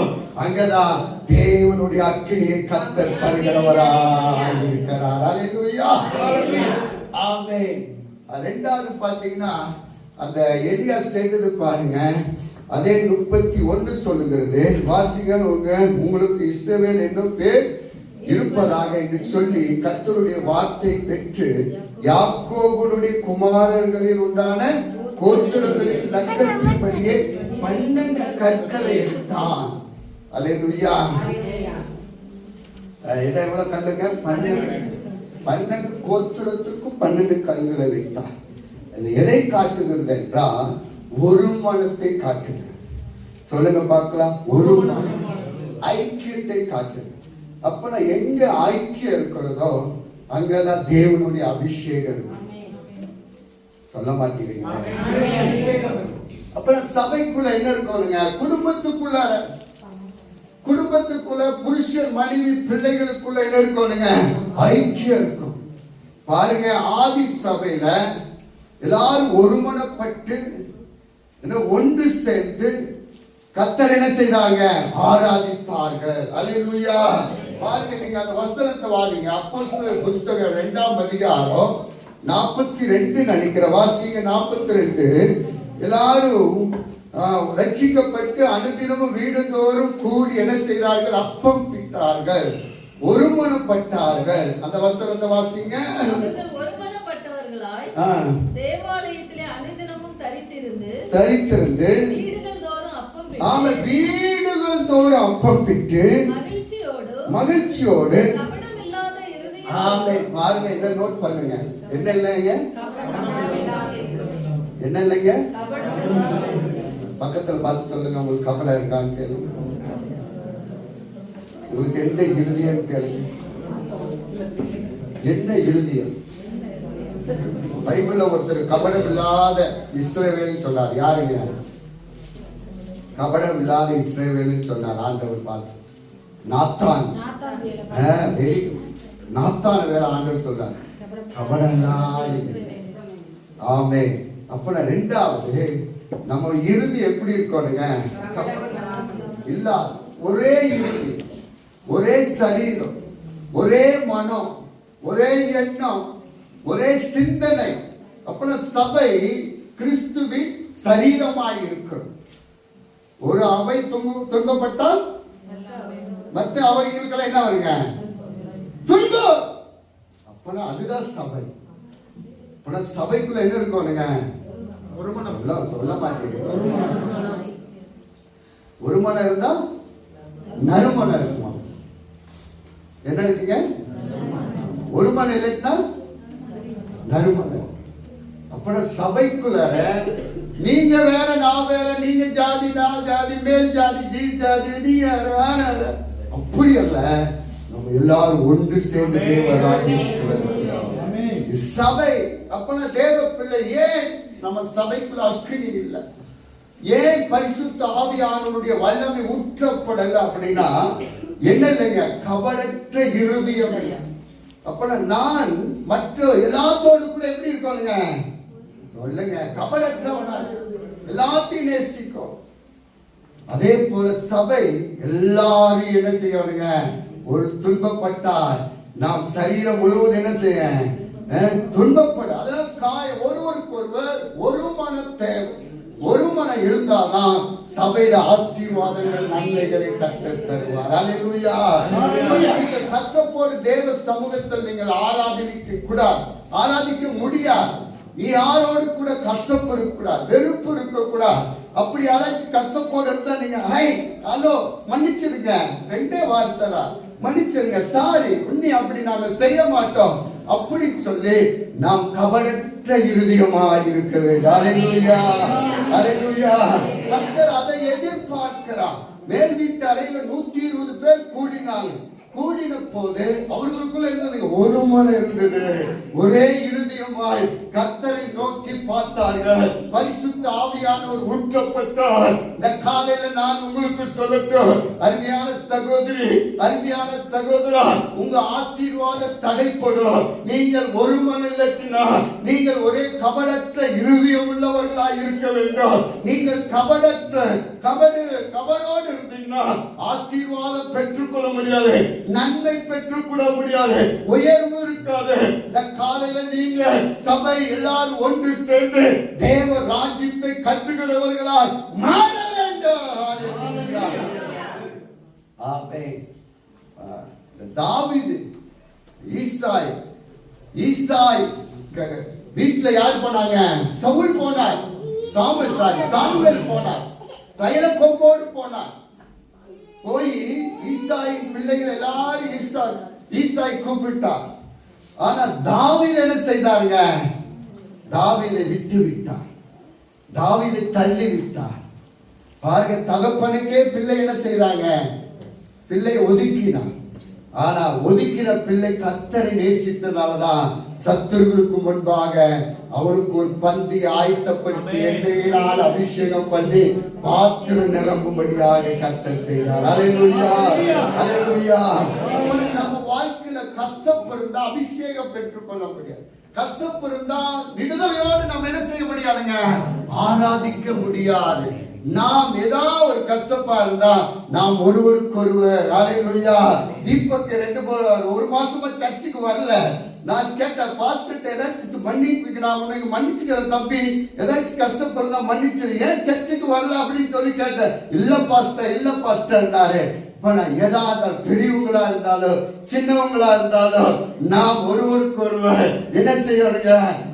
A: அங்கதான் தேவனுடைய அக்கினியை கர்த்தர் தருகிறவராக இருக்கிறார். அல்லேலூயா, ஆமென். ரெண்டாவது பாத்தீங்கன்னா அந்த எலியா செய்தது பாருங்க, அதே 31 சொல்லுகிறது, வாசிகள் உங்களுக்கு இஸ்ரவேல் என்னும் பேர் இருப்பதாக என்று சொல்லி கர்த்தருடைய வார்த்தை பெற்று யாக்கோபுடைய குமாரர்களில் உண்டான கோத்திரங்களின் லக்கத்தின்படியே 12 கற்களை எடுத்தான். அல்லேலூயா. இடம் எவ்வளவு கல்லுங்க? 12 கோத்திரத்துக்கும் 12 கல்களை வைத்தான். இது எதை காட்டுகிறது என்றால் ஒரு மனத்தை காட்டுகிறது. சொல்லுங்க பார்க்கலாம், ஒரு மனம், ஐக்கியத்தை காட்டுகிறது. அப்ப எங்க ஐக்கியம் இருக்கிறதோ அங்கதான் தேவனுடைய அபிஷேகம் இருக்கு. சொல்ல மாட்டீங்க? அப்புறம் சபைக்குள்ள என்ன இருக்கணுங்க? குடும்பத்துக்குள்ளார புருஷன் மனைவி பிள்ளைகளுக்குள்ள என்ன இருக்கணுங்க? ஐக்கியம் இருக்கும். பாருங்க, ஆதி சபையில எல்லாரும் ஒருமனப்பட்டு ஒன்று சேர்ந்து கர்த்தர் என்ன செய்தாங்க? ஆராதித்தார்கள். அல்லேலூயா. பாருங்க, நீங்க அந்த வசனத்தை வாதிங்க. அப்போஸ்தலர் புத்தகம் 2ஆம் அதிகாரம் 42 நினைக்கிற வாசிங்க. 42. எல்லாரும் ரட்சிக்கப்பட்டு அனுதினமும் வீடுதோறும் கூடி என்ன செய்தார்கள்? அப்பம் பிட்டார்கள், ஒருமனப்பட்டார்கள். அந்த வசனத்தை வாசிங்க.
D: ஒருமனப்பட்டவர்களாய் தேவாலயத்திலே அனுதினமும்
A: தரித்திருந்து வீடுகள் தோறும் அப்பம் பிட்டு மகிழ்ச்சியோடு பாருங்க, இதை நோட் பண்ணுங்க. என்ன இல்லைங்க? என்ன இல்லைங்க? பக்கத்துல பார்த்து சொல்லுங்க, உங்களுக்கு கபடம் இருக்கான்னு கேளுங்க. உங்களுக்கு எந்த இருதயம் கேளுங்க. என்ன இருதயம்? பைபிள்ல ஒருத்தர் கபடம் இல்லாத இஸ்ரவேல் சொன்னார். யாருங்க? கபடம் இல்லாத இஸ்ரவேல் சொன்னார் ஆண்டவர் பார்த்து. நாத்தான். நாத்தான வேலை ஆண்டவர் சொல்றார், கபடம் இல்லாத. ஆமே. அப்ப ரெண்டாவது, நம்ம இறுதி எப்படி இருக்கணுங்க? இல்ல, ஒரே இறுதி, ஒரே சரீரம், ஒரே மனம், ஒரே எண்ணம், ஒரே சிந்தனை. அப்ப சபை கிறிஸ்துவின் சரீரமாய் இருக்கும். ஒரு அவை துன்பப்பட்டால் மற்ற அவைகளுக்கு என்ன வருங்க? துன்பம். அப்பனா அதுதான் சபை. அப்பனா சபைக்குள்ள என்ன இருக்கணுங்க? சொல்ல மாட்டேங்க. ஒரு மனம் இருந்தா நறுமணம் இருக்குமா? என்ன இருக்கீங்க? ஒரு மனம் இல்லைன்னா நறுமணம். அப்பனா சபைக்குள்ள நீங்க வேற, நான் வேற, நீங்க ஜாதி, நான் ஜாதி, மேல் ஜாதி, ஜீ ஜாதி, நீ அப்படி அல்ல. நம்ம எல்லாரும் ஒன்று சேர்ந்து தேவராஜ்யத்துக்கு வருகிறோம். சபை. அப்பனா தேவ பிள்ளை. ஏன் நம்ம சபைக்குள்ள அக்கினி இல்லை? ஏன் பரிசுத்த ஆவியானவருடைய வல்லமை ஊற்றப்படல அப்படின்னா என்ன இல்லைங்க? கபடற்ற இருதயம் இல்லை. அப்பனா நான் மற்ற எல்லாத்தோடு கூட எப்படி இருக்கணுங்க? சொல்லுங்க, கபடற்றவனா எல்லாத்தையும் நேசிக்கும். அதே போல சபை எல்லாரையும் என்ன செய்யணுங்க? ஒரு துன்பப்பட்டால் நாம் சரீரம் முழுவதும் என்ன செய்ய? துன்பப்பட. அதனால ஒருவருக்கு ஒருவர் ஒரு மனத்தை, ஒரு மனம் இருந்தாதான் சபையில ஆசீர்வாதங்கள், நன்மைகளை கற்றுத் தருவார். அல்லேலூயா. நீங்க கசப்போடு தேவ சமூகத்தில் நீங்கள் ஆராதிக்க முடியாது. நீ யாரோடு கூட கசப்பு இருக்க கூடாது, வெறுப்பு இருக்க கூடாது. அப்படி யாராச்சும் கசப்போடு இருந்தா நீங்க ஹலோ மன்னிச்சிருங்க, 2 வார்த்தை தான், மன்னிச்சிருங்க, சாரி, உன்னை அப்படி நாம செய்ய மாட்டோம் அப்படி சொல்லி நாம் கபடற்ற இருதயமாய் இருக்க வேண்டும். அல்லேலூயா, அல்லேலூயா. கர்த்தர் அதை எதிர்பார்க்கிறார். மேல் வீட்டு அறையில 120 பேர் கூடின போது அவர்களுக்குள்ள இருந்தது ஒரு மனம் இருந்தது. ஒரே இருதயமாய் கர்த்தரை நோக்கி பார்த்தார்கள். பரிசுத்த ஆவியானவர் ஊற்றப்பட்டார். இந்த காலையில நான் உங்களுக்கு சொல்லட்டும், அருமையான சகோதரி, அருமையான சகோதரா, உங்க ஆசீர்வாத தடைப்படும். நீங்கள் ஒரு மனம் இல்லைன்னா நீங்கள் ஒரே கபடற்ற இருதயம் உள்ளவர்களாய் இருக்க வேண்டும். நீங்கள் கபடோடு இருந்தீங்கன்னா ஆசீர்வாதம் பெற்றுக்கொள்ள முடியாது, நன்மை பெற்றுக்கொள்ள முடியாது, உயர்வு இருக்காது. இந்த காலையில நீங்க சபை எல்லாரும் ஒன்று சேர்ந்து தேவ ராஜ்யத்தை கட்டுகிறவர்களால் மாற வேண்டும். தாவீது, ஈசாய் வீட்டுல யார் போனாங்க? சவுல் போனார், சாமுவேல் போனார், தைல கொம்போடு போனார். போய் ஈசாயின் பிள்ளைகள் எல்லாரும் ஈசாய் கூப்பிட்டார். ஆனா தாவீது என்ன செய்தாருங்க? தாவீதை விட்டு விட்டார், தாவீதை தள்ளி விட்டார். பாருங்க, தகப்பனுக்கே பிள்ளை என்ன செய்றாங்க? பிள்ளை ஒதுக்கினார். ஆனா ஒதுக்கின பிள்ளை கர்த்தரை நேசித்தனாலதான் சத்துருவுக்கு முன்பாக அவளுக்கு ஒரு பந்தி ஆயத்தப்படுத்தி எண்ணெயினால் அபிஷேகம் பண்ணி பாத்திரம் நிரம்பும்படியாக கர்த்தர் செய்தார். அல்லேலூயா, அல்லேலூயா. நம்ம வாழ்க்கையில கசப்பு இருந்தா அபிஷேகம் பெற்றுக் கொள்ள முடியாது. கசப்பு இருந்தா விடுதலையோடு நம்ம என்ன செய்ய முடியாதுங்க, ஆராதிக்க முடியாது. நாம் ஏதாவது ஒரு கசப்பா இருந்தா நாம் ஒருவருக்கொருவர், அல்லேலூயா. தீபக் 1 மாசமா சர்ச்சுக்கு வரல. நான் கேட்டேன், பாஸ்டர் ஏதாச்சும் மன்னிப்பு, நான் உனக்கு மன்னிச்சுக்கிறேன் தம்பி, ஏதாச்சும் கஷ்டப்ப இருந்தா மன்னிச்சிரு, ஏன் சர்ச்சுக்கு வரல அப்படின்னு சொல்லி கேட்டேன். இல்ல பாஸ்டர்னாரு. இப்ப நான் ஏதாவது பெரியவங்களா இருந்தாலும் சின்னவங்களா இருந்தாலும் நாம் ஒருவருக்கு ஒருவர் என்ன செய்யணுங்க,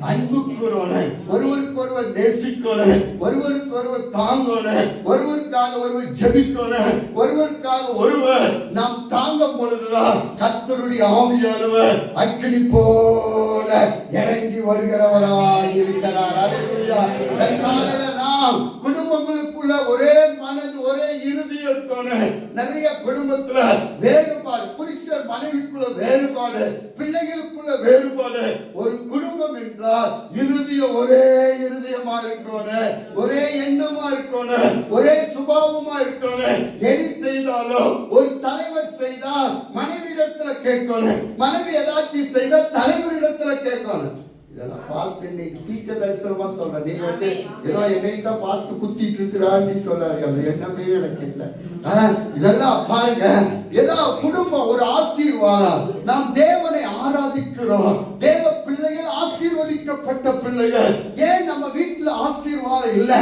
A: அன்பு கூறணும், ஒருவருக்கு ஒருவர் நேசிக்கணும், ஒருவருக்கு ஒருவர் தாங்கணும், ஒருவருக்காக ஒருவர் ஜெபிக்கணும், ஒருவருக்காக ஒருவர் நாம் தாங்கும் பொழுதுதான் கர்த்தருடைய ஆவியானவர் அக்கினி போல இறங்கி வருகிறவராய் இருக்கிறார். அல்லேலூயா. இந்த காலையில நாம் குடும்பங்களுக்குள்ள ஒரே மனது ஒரே இருதயத்தோட, நிறைய குடும்பத்துல வேறுபாடு, புருஷன் மனைவிக்குள்ள வேறுபாடு, பிள்ளைகளுக்குள்ள வேறுபாடு. ஒரு குடும்பம் என்றால் இருதயம் ஒரே இருதயமா இருக்கணும், ஒரே எண்ணமா இருக்கணும், ஒரே சுபாவமா இருக்கணும். எது செய்தாலும் ஒரு தலைவர் செய்தால் மனைவியிடத்துல கேட்கணும், மனைவி ஏதாச்சும் செய்தால் தலைவரிடத்துல கேட்கணும். இதெல்லாம் பாஸ்ட் இன்னைக்கு தீர்க்க தரிசனமா சொல்றேன். நீங்க வந்து ஏதோ என்னைக்குதான் பாஸ்ட் குத்திட்டு இருக்கிறான்னு சொல்லாரு, அந்த எண்ணமே எனக்கு இல்லை. இதெல்லாம் பாருங்க, ஏதோ குடும்பம் ஒரு ஆசீர்வாதம். நாம் தேவனை ஆராதிக்கிறோம், தேவ பிள்ளைகள், ஆசீர்வதிக்கப்பட்ட பிள்ளைகள். ஏன் நம்ம வீட்டுல ஆசீர்வாதம் இல்ல,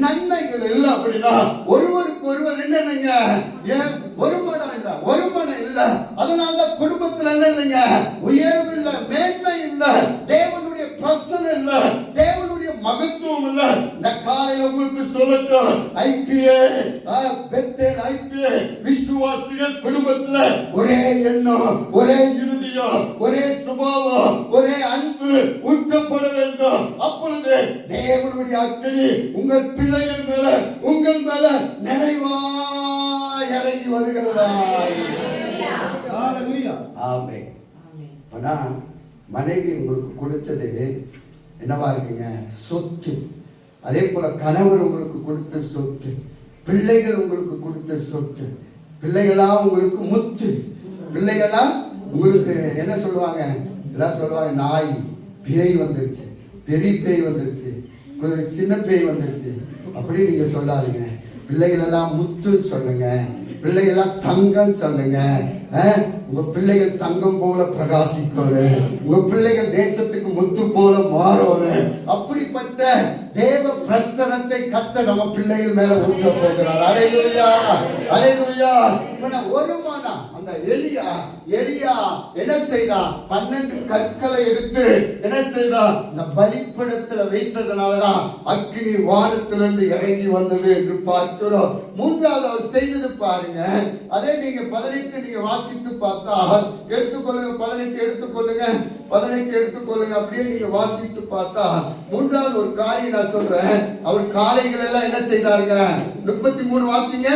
A: நன்மைகள் இல்லை அப்படின்னா ஒருவருக்கு ஒருவர் என்ன இல்லைங்க, ஏன் ஒருமனம் இல்ல, ஒருமனம் இல்ல. அதனாலதான் குடும்பத்துல என்ன இல்லைங்க, உயர்வு இல்ல, மேன்மை இல்ல, தேவனுடைய பிரசன்னம் இல்ல, தேவனுடைய மகத்துவம் இல்ல. இந்த காலையில உங்களுக்கு சொல்லட்டும், ஐபிஏ பெத்தேல் ஐபிஏ விசுவாசிகள் குடும்பத்துல ஒரே எண்ணம், ஒரே இருதயம், ஒரே சுபாவம், ஒரே அன்பு ஊற்றப்பட வேண்டும். அப்பொழுது தேவனுடைய அக்கினி உங்கள் பிள்ளைகள் மேல, உங்கள் மேல நிறைவாய் இறங்கி வருகிறதா. ஆமென். ஆனா மனைவி உங்களுக்கு கொடுத்தது என்னவா இருக்குங்க, சொத்து. அதே போல கணவர் உங்களுக்கு கொடுத்த சொத்து, பிள்ளைகள் உங்களுக்கு கொடுத்த சொத்து. பிள்ளைகளா உங்களுக்கு முத்து, பிள்ளைகளா உங்களுக்கு என்ன சொல்லுவாங்க, எல்லாம் சொல்லுவாங்க, நாய் பேய் வந்துருச்சு, பெரிய பேய் வந்துருச்சு, சின்ன பேய் வந்துருச்சு, அப்படி நீங்க சொல்லாதீங்க. பிள்ளைகள் எல்லாம் முத்து சொல்லுங்க, பிள்ளைகள்லாம் தங்கம் சொல்லுங்க. உங்க பிள்ளைகள் தங்கம் போல பிரகாசிக்கணும், உங்க பிள்ளைகள் தேசத்துக்கு முத்து போல மாறணும். அப்படிப்பட்ட தேவ பிரசனத்தை கர்த்தர் நம்ம பிள்ளைகள் மேல ஊற்ற போகிறார். அல்லேலூயா, அல்லேலூயா. ஒரு மனம் அந்த எலியா என்ன செய்தான், 12 கற்களை எடுத்து என்ன செய்தான், இந்த பலிபீடத்துல வைத்ததனாலதான் அக்கினி வானத்திலிருந்து இறங்கி வந்தது என்று பார்க்கிறோம். மூன்றாவது அவர் செய்தது பாருங்க, அதே நீங்க 18 நீங்க வாசித்து பார்த்தா, எடுத்துக்கொள்ளுங்க, 18 எடுத்துக்கொள்ளுங்க, 18 எடுத்துக்கொள்ளுங்க. அப்படியே நீங்க வாசித்து பார்த்தா மூன்றாவது ஒரு காரியம் நான் சொல்றேன். அவர் காளைகள் எல்லாம் என்ன செய்தாருங்க, 33 வாசிங்க,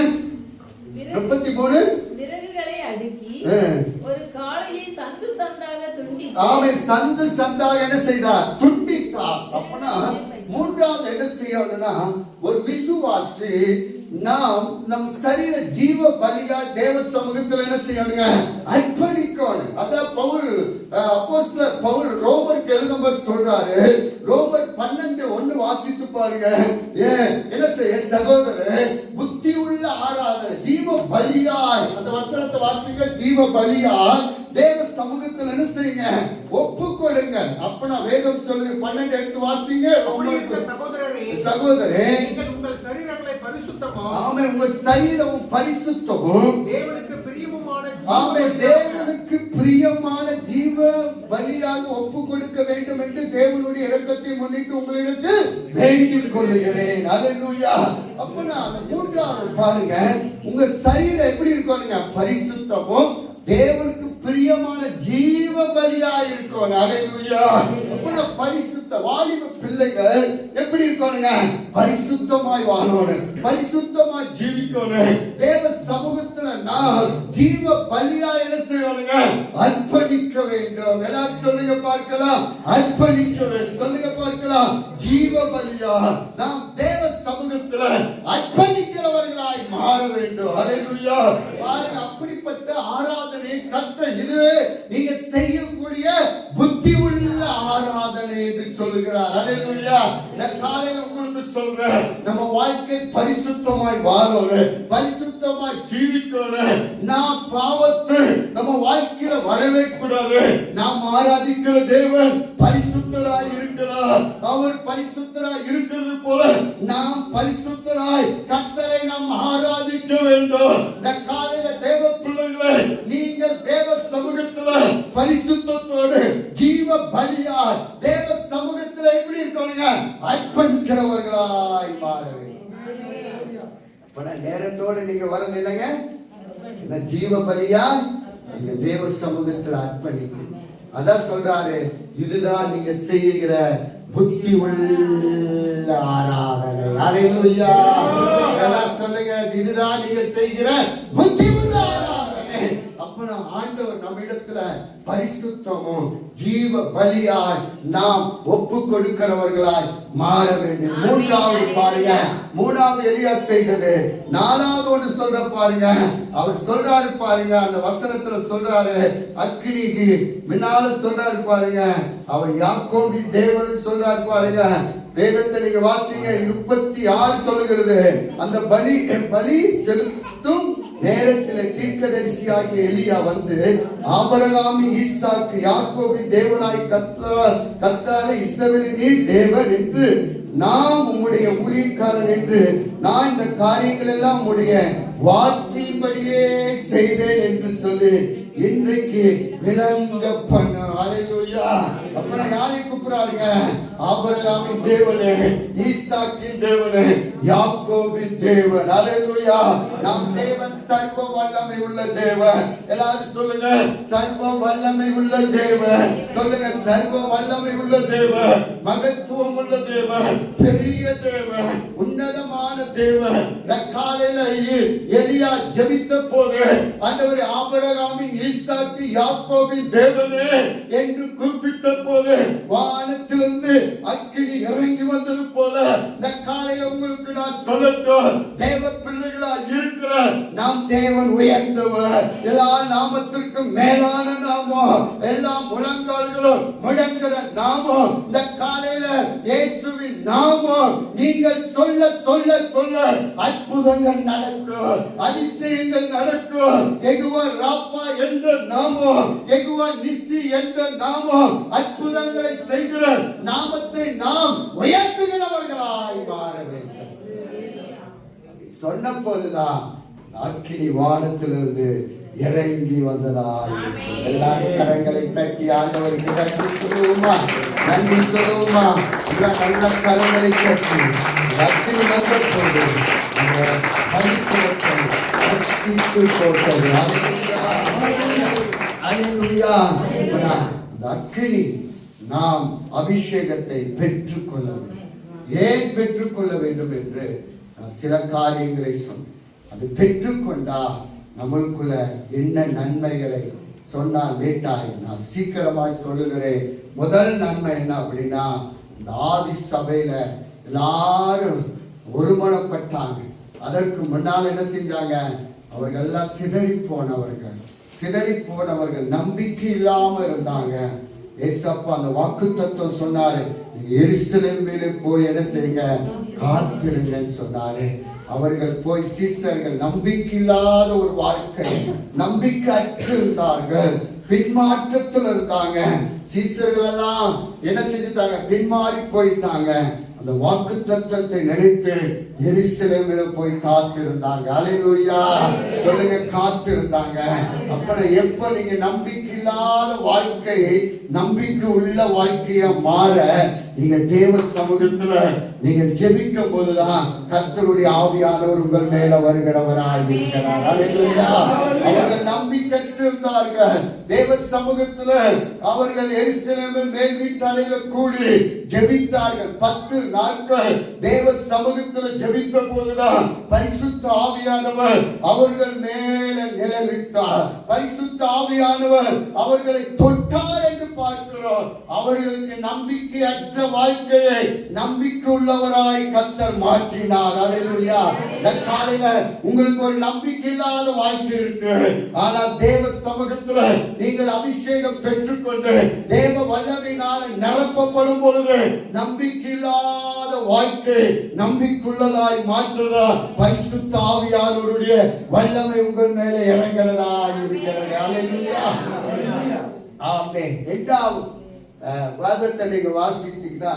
A: 33.
D: விறகுகளை அடுக்கி ஒரு காளையை சந்து சந்தாக துண்டி,
A: ஆமென், சந்து சந்தாக என்ன செய்தார், துண்டித்தார். அப்பனா மூன்றாவது என்ன செய்யணும்னா, ஒரு விசுவாசி நாம் நம் சரீர ஜீவ பலியா தேவ சமூகத்தில் என்ன செய்யணுங்க, அர்ப்பணிக்கணும். அதான் பவுல், அப்போஸ்தலர் பவுல் ரோமருக்கு எழுதும்போது சொல்றாரு, ரோமர் 12:1 வாசித்து பாருங்க. என்ன செய்ய சகோதரர், புத்தி உள்ள ஆராதனை ஜீவ பலியாய், அந்த வசனத்தை வாசிங்க, ஜீவ பலியாய் தேவ சமூகத்தில் என்ன செய்யுங்க, ஒப்பு கொடுங்க. அப்பனா வேதம் சொல்லுங்க, 12 எடுத்து வாசிங்க. சகோதரரே,
C: உங்கள் சரீரங்களை பரிசுத்தமும்,
A: ஆமென், உங்கள் சரீரமும் பரிசுத்தமும்
C: தேவனுக்கு பிரியமான,
A: ஆமென், தேவனுக்கு பிரியமான ஜீவ பலியாக ஒப்பு கொடுக்க வேண்டும் என்று தேவனுடைய இரக்கத்தை முன்னிட்டு உங்களிடத்தில் வேண்டிக் கொள்ளுகிறேன். அல்லேலூயா. அப்பனா அந்த மூன்றாவது பாருங்க, உங்க சரீரம் எப்படி இருக்கணுங்க, பரிசுத்தமும் தேவனுக்கு பிரியமான ஜீவ பலியா இருக்கும். அல்லேலூயா. அப்பனா பரிசுத்த வாலிப பிள்ளைகள் எப்படி இருக்கணுங்க, பரிசுத்தமாய் வாழணும், பரிசுத்தமாய் ஜீவிக்கணும், தேவ சமூகத்துல நாம் ஜீவ பலியா என்ன செய்யணுங்க? அர்ப்பணிக்க வேண்டும். எல்லாரும் சொல்லுங்க பார்க்கலாம். அர்ப்பணிக்க வேண்டும். சொல்லுங்க பார்க்கலாம். ஜீவ பலியா நாம் தேவ சமூகத்துல அர்ப்பணிக்கிறவர்களாய் மாற வேண்டும். ஹல்லேலூயா. பாருங்க, அப்படிப்பட்ட ஆராதனை கர்த்தர் இதுவே நீங்க செய்யக்கூடிய புத்தி உள்ள ஆராதனை என்று சொல்லுகிறார். ஹல்லேலூயா. நான் காலையில உங்களுக்கு சொல்றேன், நம்ம வாழ்க்கை பரிசுத்தமாய் வாழணும், பரிசுத்தமாய் ஜீவிக்கணும். நாம் பாவத்தை நம்ம வாழ்க்கையில வரவே கூடாது. நாம் ஆராதிக்கிற தேவன் பரிசுத்தராய் இருக்கிறார். அவர் பரிசுத்தராய் இருக்கிறது போல நாம் பரிசுத்தராய் கர்த்தரை நாம் ஆராதிக்க வேண்டும். நான் காலையில தேவ பிள்ளைகளே, நீங்கள் தேவ சமூகத்துல பரிசுத்தத்தோடு ஜீவ பலியாய் தேவ சமூகத்துல எப்படி இருக்கணுங்க? அர்ப்பணிக்கிறவர்களாய் மாற வேண்டும். அப்ப நேரத்தோடு நீங்க வரது இல்லைங்க, என்ன ஜீவ பலியா நீங்க தேவ சமூகத்துல அர்ப்பணிக்க. அதான் சொல்றாரு, இதுதான் நீங்க செய்கிற புத்தி உள்ள ஆராதனை. ஹல்லேலூயா. எல்லாம் சொல்லுங்க, இதுதான் நீங்க செய்கிற புத்தி உள்ள ஆராதனை. அப்ப ஆண்டவர் நம்ம இடத்துல பரிசுத்தமும் ஜீவ பலியாய் நாம் ஒப்பு கொடுக்கிறவர்களாய் மாற வேண்டும். மூன்றாவது பாருங்க, மூணாவது எலியா செய்தது. நாலாவது ஒன்று சொல்ற பாருங்க, அவர் சொல்றாரு பாருங்க, அந்த வசனத்துல சொல்றாரு, அக்கினிக்கு முன்னால சொல்றாரு பாருங்க, அவர் யாக்கோபின் தேவன் சொல்றாரு பாருங்க. வேதத்தை நீங்க வாசிங்க, 36 சொல்லுகிறது, அந்த பலி செலுத்தும் நேரத்தில் தீர்க்கதரிசியாகிய எலியா வந்து ஆபிரகாம், ஈசாக்கு, யாக்கோபின் தேவனாய் கர்த்தாவே இஸ்ரவேலின் தேவன் என்று நான் உம்முடைய ஊழியக்காரன் என்று நான் இந்த காரியங்கள் எல்லாம் உம்முடைய வார்த்தையின்படியே செய்தேன் என்று சொல்லி இன்றைக்கு விளங்க பண்ண. ஹல்லேலூயா. அப்ப யாரை கூப்பிடுறாருங்க? ஆபிரகாமின் தேவனே, ஈசாக்கின் தேவனே, யாக்கோபின் தேவன். ஹல்லேலூயா. நம் தேவன் சர்வ வல்லமை உள்ள தேவன். எல்லாரும் சொல்லுங்க, சர்வ வல்லமை உள்ள தேவன். சொல்லுங்க, சர்வ வல்லமை உள்ள தேவன், மகத்துவம் உள்ள தேவன், பெரிய தேவன், உன்னதமான தேவன். காலையில எலியா ஜெபித்த போது ஆண்டவரே ஆபிரகாமின், ஈசாக்கு, யாக்கோபின் தேவனே என்று கூப்பிட்ட போது வானத்திலிருந்து அக்கினி இறங்கி வந்தது போல இந்த காலையில உங்களுக்கு நான் சொல்லட்டும், தேவ பிள்ளைகளா இருக்கிற நாம் தேவன் உயர்ந்தவர், எல்லா நாமத்திற்கும் மேலான நாமம், எல்லா முழங்கால்களும் முழங்குற நாமம் இந்த காலையில இயேசுவின் நாமம். நீங்கள் சொல்ல சொல்ல சொல்ல அற்புதங்கள் நடக்கும், அதிசயங்கள் நடக்கும். யெகோவா ராஃபா என்ற நாமம், யெகோவா நிசி என்ற நாமம், அற்புதங்களை செய்கிற நாமத்தை நாம் உயர்த்துகிறவர்களாய் மாற வேண்டும். சொன்ன போதுதான் அக்கினி வானத்திலிருந்து இறங்கி வந்ததாய். எல்லாரும் கரங்களை தட்டி ஆண்டவருக்கு நன்றி சொல்லுவோமா? நன்றி சொல்லுவோமா? நல்ல கரங்களை தட்டி அக்கினி வந்த போது அந்த பலிபீடத்தை ரட்சித்து போட்டது. ஹல்லேலூயா. அந்த அக்கினி நாம் அபிஷேகத்தை பெற்றுக்கொள்ள வேண்டும். ஏன் பெற்றுக்கொள்ள வேண்டும் என்று சில காரியங்களை சொன்னேன். அது பெற்றுக்கொண்டா நம்மளுக்குள்ள என்ன நன்மைகளை சொன்னால் லேட்டாய் நான் சீக்கிரமாய் சொல்லுகிறேன். முதல் நன்மை என்ன அப்படின்னா, இந்த ஆதி சபையில எல்லாரும் ஒருமனப்பட்டாங்க. அதற்கு முன்னால் என்ன செஞ்சாங்க? அவர்கள் எல்லாம் சிதறி போனவர்கள், நம்பிக்கை இல்லாம இருந்தாங்க. ஏசப்பா அந்த வாக்குத்தத்தம் சொன்னாரு, நீங்க எருசலேமிலே போய் என்ன செய்யுங்க? காத்திருங்கன்னு சொன்னாரு. அவர்கள் போய் சீசர்கள் நம்பிக்கை இல்லாத ஒரு வாழ்க்கை, நம்பிக்கை அற்று இருந்தார்கள், பின்மாற்றத்தில் இருந்தாங்க. சீசர்கள் எல்லாம் என்ன செஞ்சுட்டாங்க? பின்மாறி போயிட்டாங்க. அந்த வாக்கு தத்தத்தை நினைத்து எருசலேமில போய் காத்திருந்தாங்க. ஹல்லேலூயா. சொல்லுங்க, காத்திருந்தாங்க. அப்புறம் எப்ப நீங்க நம்பிக்கை இல்லாத வாழ்க்கையை நம்பிக்கை உள்ள வாழ்க்கையா மாற நீங்க தேவ சமூகத்துல நீங்க ஜெபிக்கும் போதுதான் கர்த்தருடைய ஆவியானவர் உங்கள் மேல வருகிறவராக இருக்கிறார். ஹல்லேலூயா. அவர்கள் நம்பிக்கையற்று இருந்தார்கள். தேவ சமூகத்துல அவர்கள் எருசலேமில் மேல் வீட்டறையில கூடி ஜெபித்தார்கள். 10 நாட்கள் தேவ சமூகத்துல ஜெபித்த போதுதான் பரிசுத்த ஆவியானவர் அவர்கள் மேல நிழலிட்டார். பரிசுத்த ஆவியானவர் அவர்களை தொட்டார் என்று பார்க்கிறோம். அவர்களுக்கு நம்பிக்கையற்ற வாழ்க்கையை நம்பிக்கை உள்ளவராய் கர்த்தர் மாற்றினார். அல்லேலூயா. இந்த காலையில உங்களுக்கு ஒரு நம்பிக்கை இல்லாத வாழ்க்கை இருக்கு. ஆனால் தேவ சமூகத்துல நீங்கள் அபிஷேகம் பெற்றுக்கொண்டு தேவ வல்லமையினால நிரப்பப்படும் பொழுது நம்பிக்கை இல்லாத வாழ்க்கை நம்பிக்கையுள்ளதாய் மாற்றுதா பரிசுத்த ஆவியானவருடைய வல்லமை உங்கள் மேலே இறங்குறதா இருக்கிறது. அல்லேலூயா. ஆமென். இரண்டாவது வேதத்தை நீங்க வாசித்தீங்கன்னா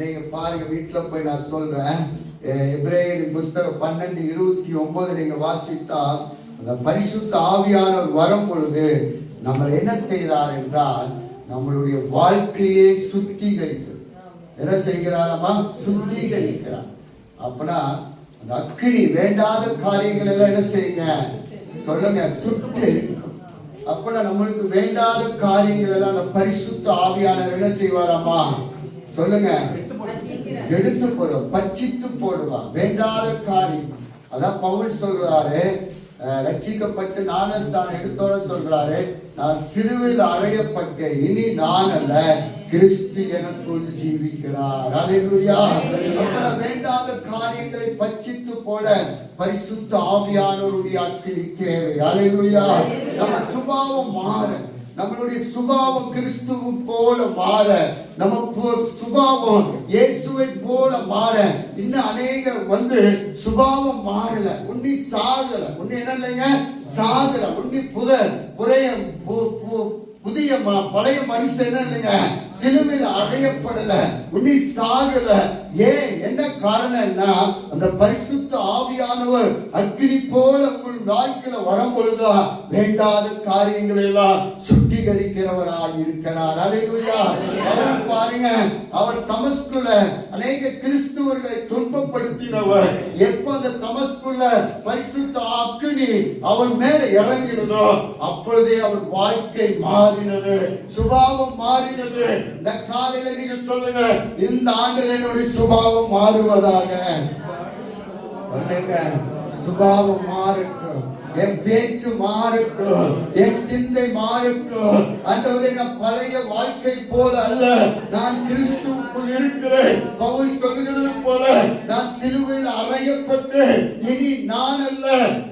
A: நீங்க பாருங்க, வீட்டுல போய் நான் சொல்றேன். எபிரேயரின் புஸ்தகம் 12:29 நீங்க வாசித்தால் அந்த பரிசுத்த ஆவியானவர் வரும் பொழுது நம்மளை என்ன செய்தார் என்றால் நம்மளுடைய வாழ்க்கையை சுத்திகரிக்கிறார். என்ன செய்கிறாராமா? சுத்திகரிக்கிறார். அப்பனா அந்த அக்கினி வேண்டாத காரியங்கள் எல்லாம் என்ன செய்யுங்க சொல்லுங்க, சுட்டு இருக்கும். அப்பனா நம்மளுக்கு வேண்டாத காரியங்கள் எல்லாம் அந்த பரிசுத்த ஆவியானவர் என்ன செய்வாராமா சொல்லுங்க, எடுத்து போடுவார், பட்சித்து போடுவார். வேண்டாத காரியம். அதான் பவுல் சொல்றாரு, ரட்சிக்கப்பட்டு ஞானஸ்தானம் எடுத்தோட சொல்றாரு, நான் சிலுவையில் அறையப்பட்டேன், இனி நான் அல்ல கிறிஸ்து எனக்குள் ஜீவிக்கிறார். அல்லேலூயா. அப்ப வேண்டாத காரியங்களை பட்சித்து போட பரிசுத்த ஆவியானவருடைய அக்கினி தேவை. அல்லேலூயா. நம்ம சுபாவம் மாற, நம்மளுடைய சுபாவம் கிறிஸ்துவை போல மாற, நம்ம சுபாவம் இயேசுவை போல மாற. இன்னும் அநேக சுபாவம் மாறல, உன்னி சாகல, உன்னை என்ன இல்லைங்க சாகல, உன்னி புதிய பழைய மனுஷன் என்ன இல்லைங்க சிலுவையில் அறையப்படல, உன்னி சாகல. ஏன் என்ன காரணம்னா அந்த பரிசுத்த ஆவியானவர் அக்கினி போல உங்கள் வாழ்க்கையில வரும் பொழுதா வேண்டாத காரியங்களை எல்லாம் சுத்திகரிக்கிறவராக இருக்கிறார். அல்லேலூயா. அவர் பாருங்க, அவர் தமஸ்குல அநேக கிறிஸ்துவர்களை துன்பப்படுத்தினவர். எப்ப அந்த தமஸ்குல பரிசுத்த அக்கினி அவர் மேல இறங்கினதோ அப்பொழுதே அவர் வாழ்க்கை மாறினது, சுபாவம் மாறினது. இந்த காலையில நீங்கள் சொல்லுங்க, இந்த ஆண்டில் என்னுடைய சுபாவம் மாறுவதாக. சொல்லுங்க, சுபாவம் மாறட்டும், என் பேச்சு மாறட்டும், என் சிந்தை மாறட்டும். ஆண்டவரே, நான் பழைய வாழ்க்கை போல அல்ல, நான் கிறிஸ்துவுக்குள் இருக்கிறேன். பவுல் சொல்லுகிறது போல நான் சிலுவையில் அறையப்பட்டு இனி நான் அல்ல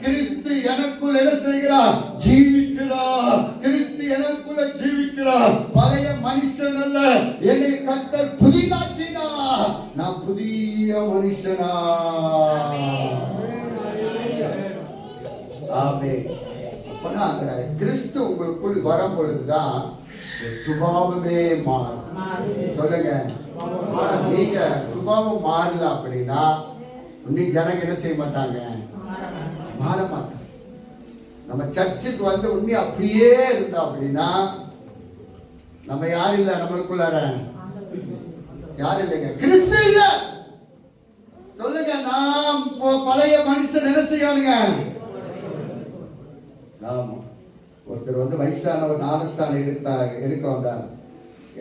A: கிறிஸ்து எனக்குள் என்ன செய்கிறார் ஜீவிக்கிறார். கிறிஸ்து எனக்குள்ள ஜீவிக்கிறார். பழைய மனுஷன் அல்ல, என்னை கர்த்தர் புதிதாக்கினார். நான் புதிய மனுஷனா. ஆமென். அப்பனா அந்த கிறிஸ்து உங்களுக்குள் வரும் பொழுதுதான் சுபாவமே மாறும். சொல்லுங்க, நீங்க சுபாவம் மாறல அப்படின்னா நீ ஜனங்க என்ன செய்ய மாட்டாங்க, மாற மாட்டாங்க. நம்ம சர்ச்சுக்கு உன்னி அப்படியே இருந்தா அப்படின்னா நம்ம யாரும் இல்ல, நம்மளுக்குள்ளார யாரும் இல்லைங்க, கிறிஸ்து இல்ல. சொல்லுங்க, நாம் பழைய மனுஷன் என்ன செய்யணுங்க. ஆமா, ஒருத்தர் வயசானவர் ஞானஸ்தானம் எடுக்க வந்தார்.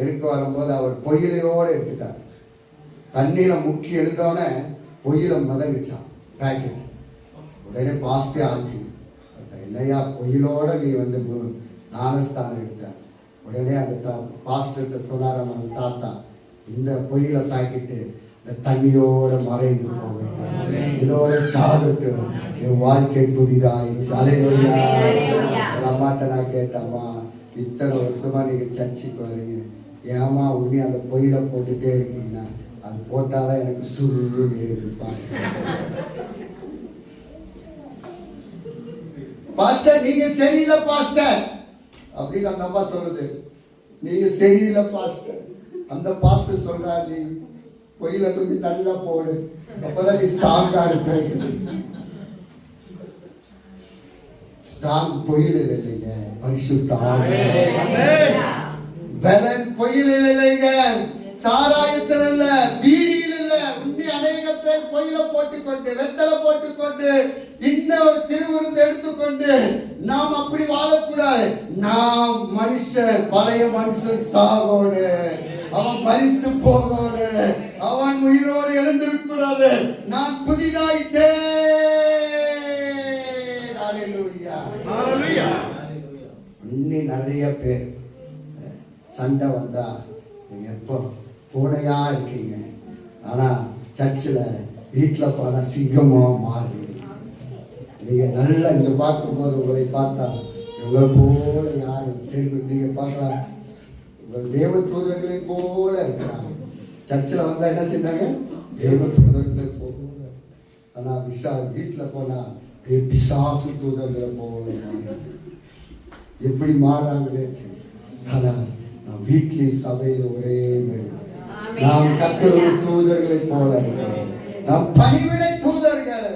A: எடுக்க வரும்போது அவர் பொயிலையோடு எடுத்துட்டார். தண்ணீரை முக்கி எடுத்தோடனே பொயில மதங்கிச்சான் பேக்கெட். உடனே பாஸ்டே ஆச்சு, என்னையா பொயிலோட நீ ஞானஸ்தானம் எடுத்த. உடனே அந்த பாஸ்டர்கிட்ட சொன்னாராம் அந்த தாத்தா, இந்த பொயில பாக்கெட்டு இந்த தண்ணியோட மறைந்து போகட்டும், இதோட சாகட்டும், என் வாழ்க்கை புதிதாயிடுச்சு. அல்லேலூயா. அம்மாட்ட நான் கேட்டம்மா, இத்தனை வருஷமா நீங்க சர்ச்சுக்கு வரீங்க, ஏமா உன்னி அந்த பொயில போட்டுட்டே இருக்கீங்கன்னா, அது போட்டாதான் எனக்கு சுருன்னு ஏறுது பாஸ்டர். பாஸ்டர் நீங்க சரியில்லை பாஸ்டர் அப்படின்னு அந்த அம்மா சொல்லுது. நீங்க சரியில்லை பாஸ்டர். அந்த பாஸ்டர் சொல்றாரு, நீ பொயில கொஞ்சம் நல்லா போடு, அப்பதான் நீ ஸ்ட்ராங்கா இருப்ப. ஸ்ட்ராங் பொயில் இல்லைங்க, பரிசுத்த ஆவி. பலன் பொயில் இல்லைங்க, சாராயத்தில் இல்ல, பீடியில் இல்ல. உன்னி அநேக பேர் பொயில போட்டுக்கொண்டு வெத்தலை போட்டுக்கொண்டு இன்னும் திருவிருந்து எடுத்துக்கொண்டு நாம் அப்படி வாழக்கூடாது. நாம் மனுஷன், பழைய மனுஷன் சாகோடு, அவன் மரித்து போகோடு, அவன் உயிரோடு எழுந்திருக்கூடாது. நான் புதிதாயிட்டேன். ஹalleluya. இன்னும் நிறைய பேர் சண்டை வந்தா நீங்க எப்போ பூனையா இருக்கீங்க, ஆனா சர்ச்சில் வீட்டில் போனா சிங்கமா மாறி. நீங்க நல்லா இங்க பார்க்கும்போது உங்களை பார்த்தா இவங்களை போல யாரும் சரி நீங்க பார்க்கலாம், தேவ தூதர்களை போல இருக்கிறாங்க. சர்ச்சில் வந்தா என்ன செய்தாங்க, தேவ தூதர்களை போல. ஆனா வீட்டில் போனா பிசாசு தூதர்களை போல எப்படி மாறாங்களே. ஆனா நாம் வீட்டில் சபையில் ஒரே மாதிரி நாம் கர்த்தருடைய தூதர்களை போல இருக்கிறோம். நாம் பணிவிடை தூதர்கள்.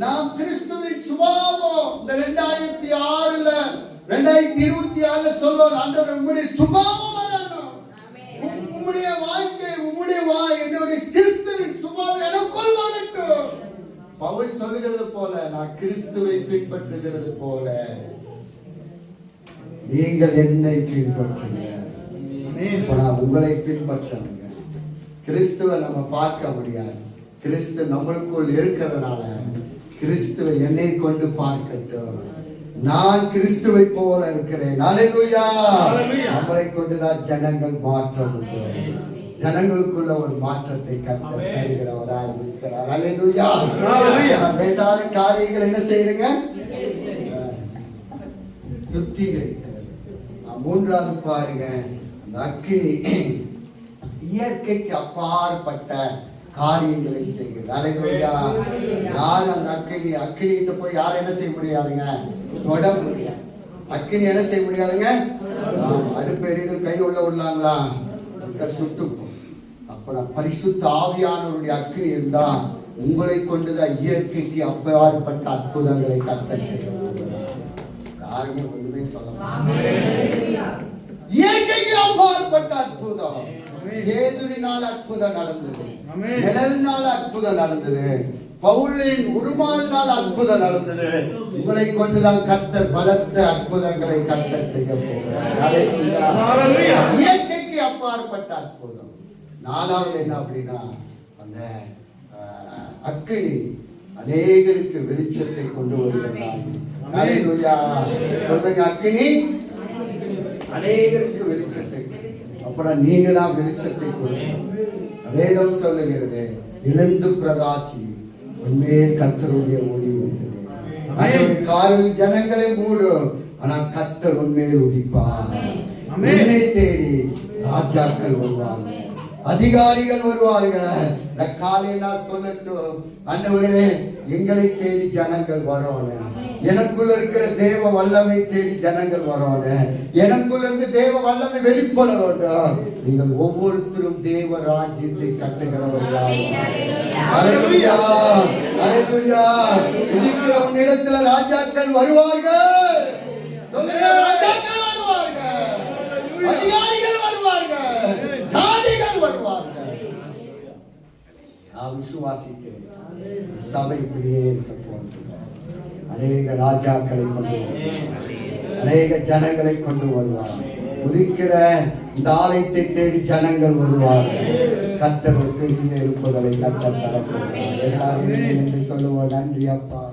A: நாம் கிறிஸ்துவின் சுபாவம். இந்த 2006ல 2026ல சொல்லும், ஆண்டவர் உம்முடைய சுபாவம் வரணும், உம்முடைய வாழ்க்கை உம்முடைய என்னுடைய கிறிஸ்துவின் சுபாவம் எனக்குள் வரட்டும். பவுல் சொல்லுகிறது போல, நான் கிறிஸ்துவை பின்பற்றுகிறது போல நீங்கள் என்னை பின்பற்றுங்க. இப்ப நான் உங்களை பின்பற்றணுங்க. கிறிஸ்துவை நம்ம பார்க்க முடியாது, கிறிஸ்து நம்மளுக்குள் இருக்கிறதுனால கிறிஸ்துவை என்னை கொண்டு பார்க்கட்டும். நான் கிறிஸ்துவை போல இருக்கிறேன். ஹல்லேலூயா. நம்மளை கொண்டுதான் ஜனங்கள் மாற்றம் உண்டு. ஜனங்களுக்குள்ள ஒரு மாற்றத்தை கர்த்தர் தருகிறவராய் இருக்கிறார். ஹல்லேலூயா. வேண்டாத காரியங்கள் என்ன செய்யுங்க, சுத்திகரிக்கிறது. மூன்றாவது பாருங்க, அந்த அக்கினி இயற்கைக்கு அப்பாற்பட்ட காரியங்களை செய்கிறது. ஹல்லேலூயா. யார் அந்த அக்கினிட்ட போய் யாரும் என்ன செய்ய முடியாதுங்க, தொட முடியாது. அக்கினி என்ன செய்ய முடியாதுங்க, அடுப்பு எரியுது கை உள்ளாங்களா சுட்டுக்கும். அப்ப பரிசுத்த ஆவியானவருடைய அக்கினி இருந்தா உங்களை கொண்டுதான் இயற்கைக்கு அப்பாற்பட்ட அற்புதங்களை கர்த்தர் செய்ய போகிறார். யாருமே ஒண்ணுமே சொல்லலாம். இயற்கைக்கு அப்பாற்பட்ட அற்புதம். ஏதுரினால் அற்புதம் நடந்தது, நிழலினால் அற்புதம் நடந்தது, பவுலின் உருமாலினால் அற்புதம் நடந்தது. உங்களை கொண்டுதான் கர்த்தர் பலத்த அற்புதங்களை கர்த்தர் செய்ய போகிறார். ஹல்லேலூயா. இயற்கைக்கு அப்பாற்பட்ட அற்புதம். நாலாவது என்ன அப்படின்னா, அந்த அக்கினி அநேகருக்கு வெளிச்சத்தை கொண்டு வருகிறார். ஹல்லேலூயா. சொல்லுங்க, அக்கினி அநேகருக்கு வெளிச்சத்தை. அப்புறம் நீங்க தான் வெளிச்சத்தை கொடுக்கணும். வேதம் சொல்லுகிறது, எழுந்து பிரகாசி, உன்மேல் கர்த்தருடைய ஒளி வந்தது. அதனுடைய காரில் ஜனங்களை மூடும், ஆனா கர்த்தர் உன்மேல் உதிப்பார். உன்னை தேடி ராஜாக்கள் வருவாங்க, அதிகாரிகள் வருவார்கள். இந்த காலையில சொல்லட்டும், ஆண்டவரே எங்களை தேடி ஜனங்கள் வரணும். எனக்குள்ள இருக்கிற தேவ வல்லமை தேடி ஜனங்கள் வரணும். எனக்குள்ள இருந்து தேவ வல்லமை வெளிப்பட வேண்டும். நீங்கள் ஒவ்வொருத்தரும் தேவ ராஜ்யத்தை கட்டுகிறவர்களாக. ஹல்லேலூயா. ஹல்லேலூயா. உதிக்கிற உன்னிடத்துல ராஜாக்கள் வருவார்கள். சொல்லுங்க, ராஜாக்கள் வருவார்கள், அதிகாரிகள் வருவார்கள், ஜாதிகள் வருவார்கள். நான் விசுவாசிக்கிறேன், சபை இப்படியே இருக்க போகிறது. அநேக ராஜாக்களை கொண்டு வருவார், அநேக ஜனங்களை கொண்டு வருவார். உதிக்கிற இந்த ஆலயத்தை தேடி ஜனங்கள் வருவார்கள். கர்த்தர் ஒரு பெரிய எழுப்புதலை கர்த்தர் தரப்போகிறார். எல்லாரும் என்று சொல்லுவோம். நன்றி அப்பா.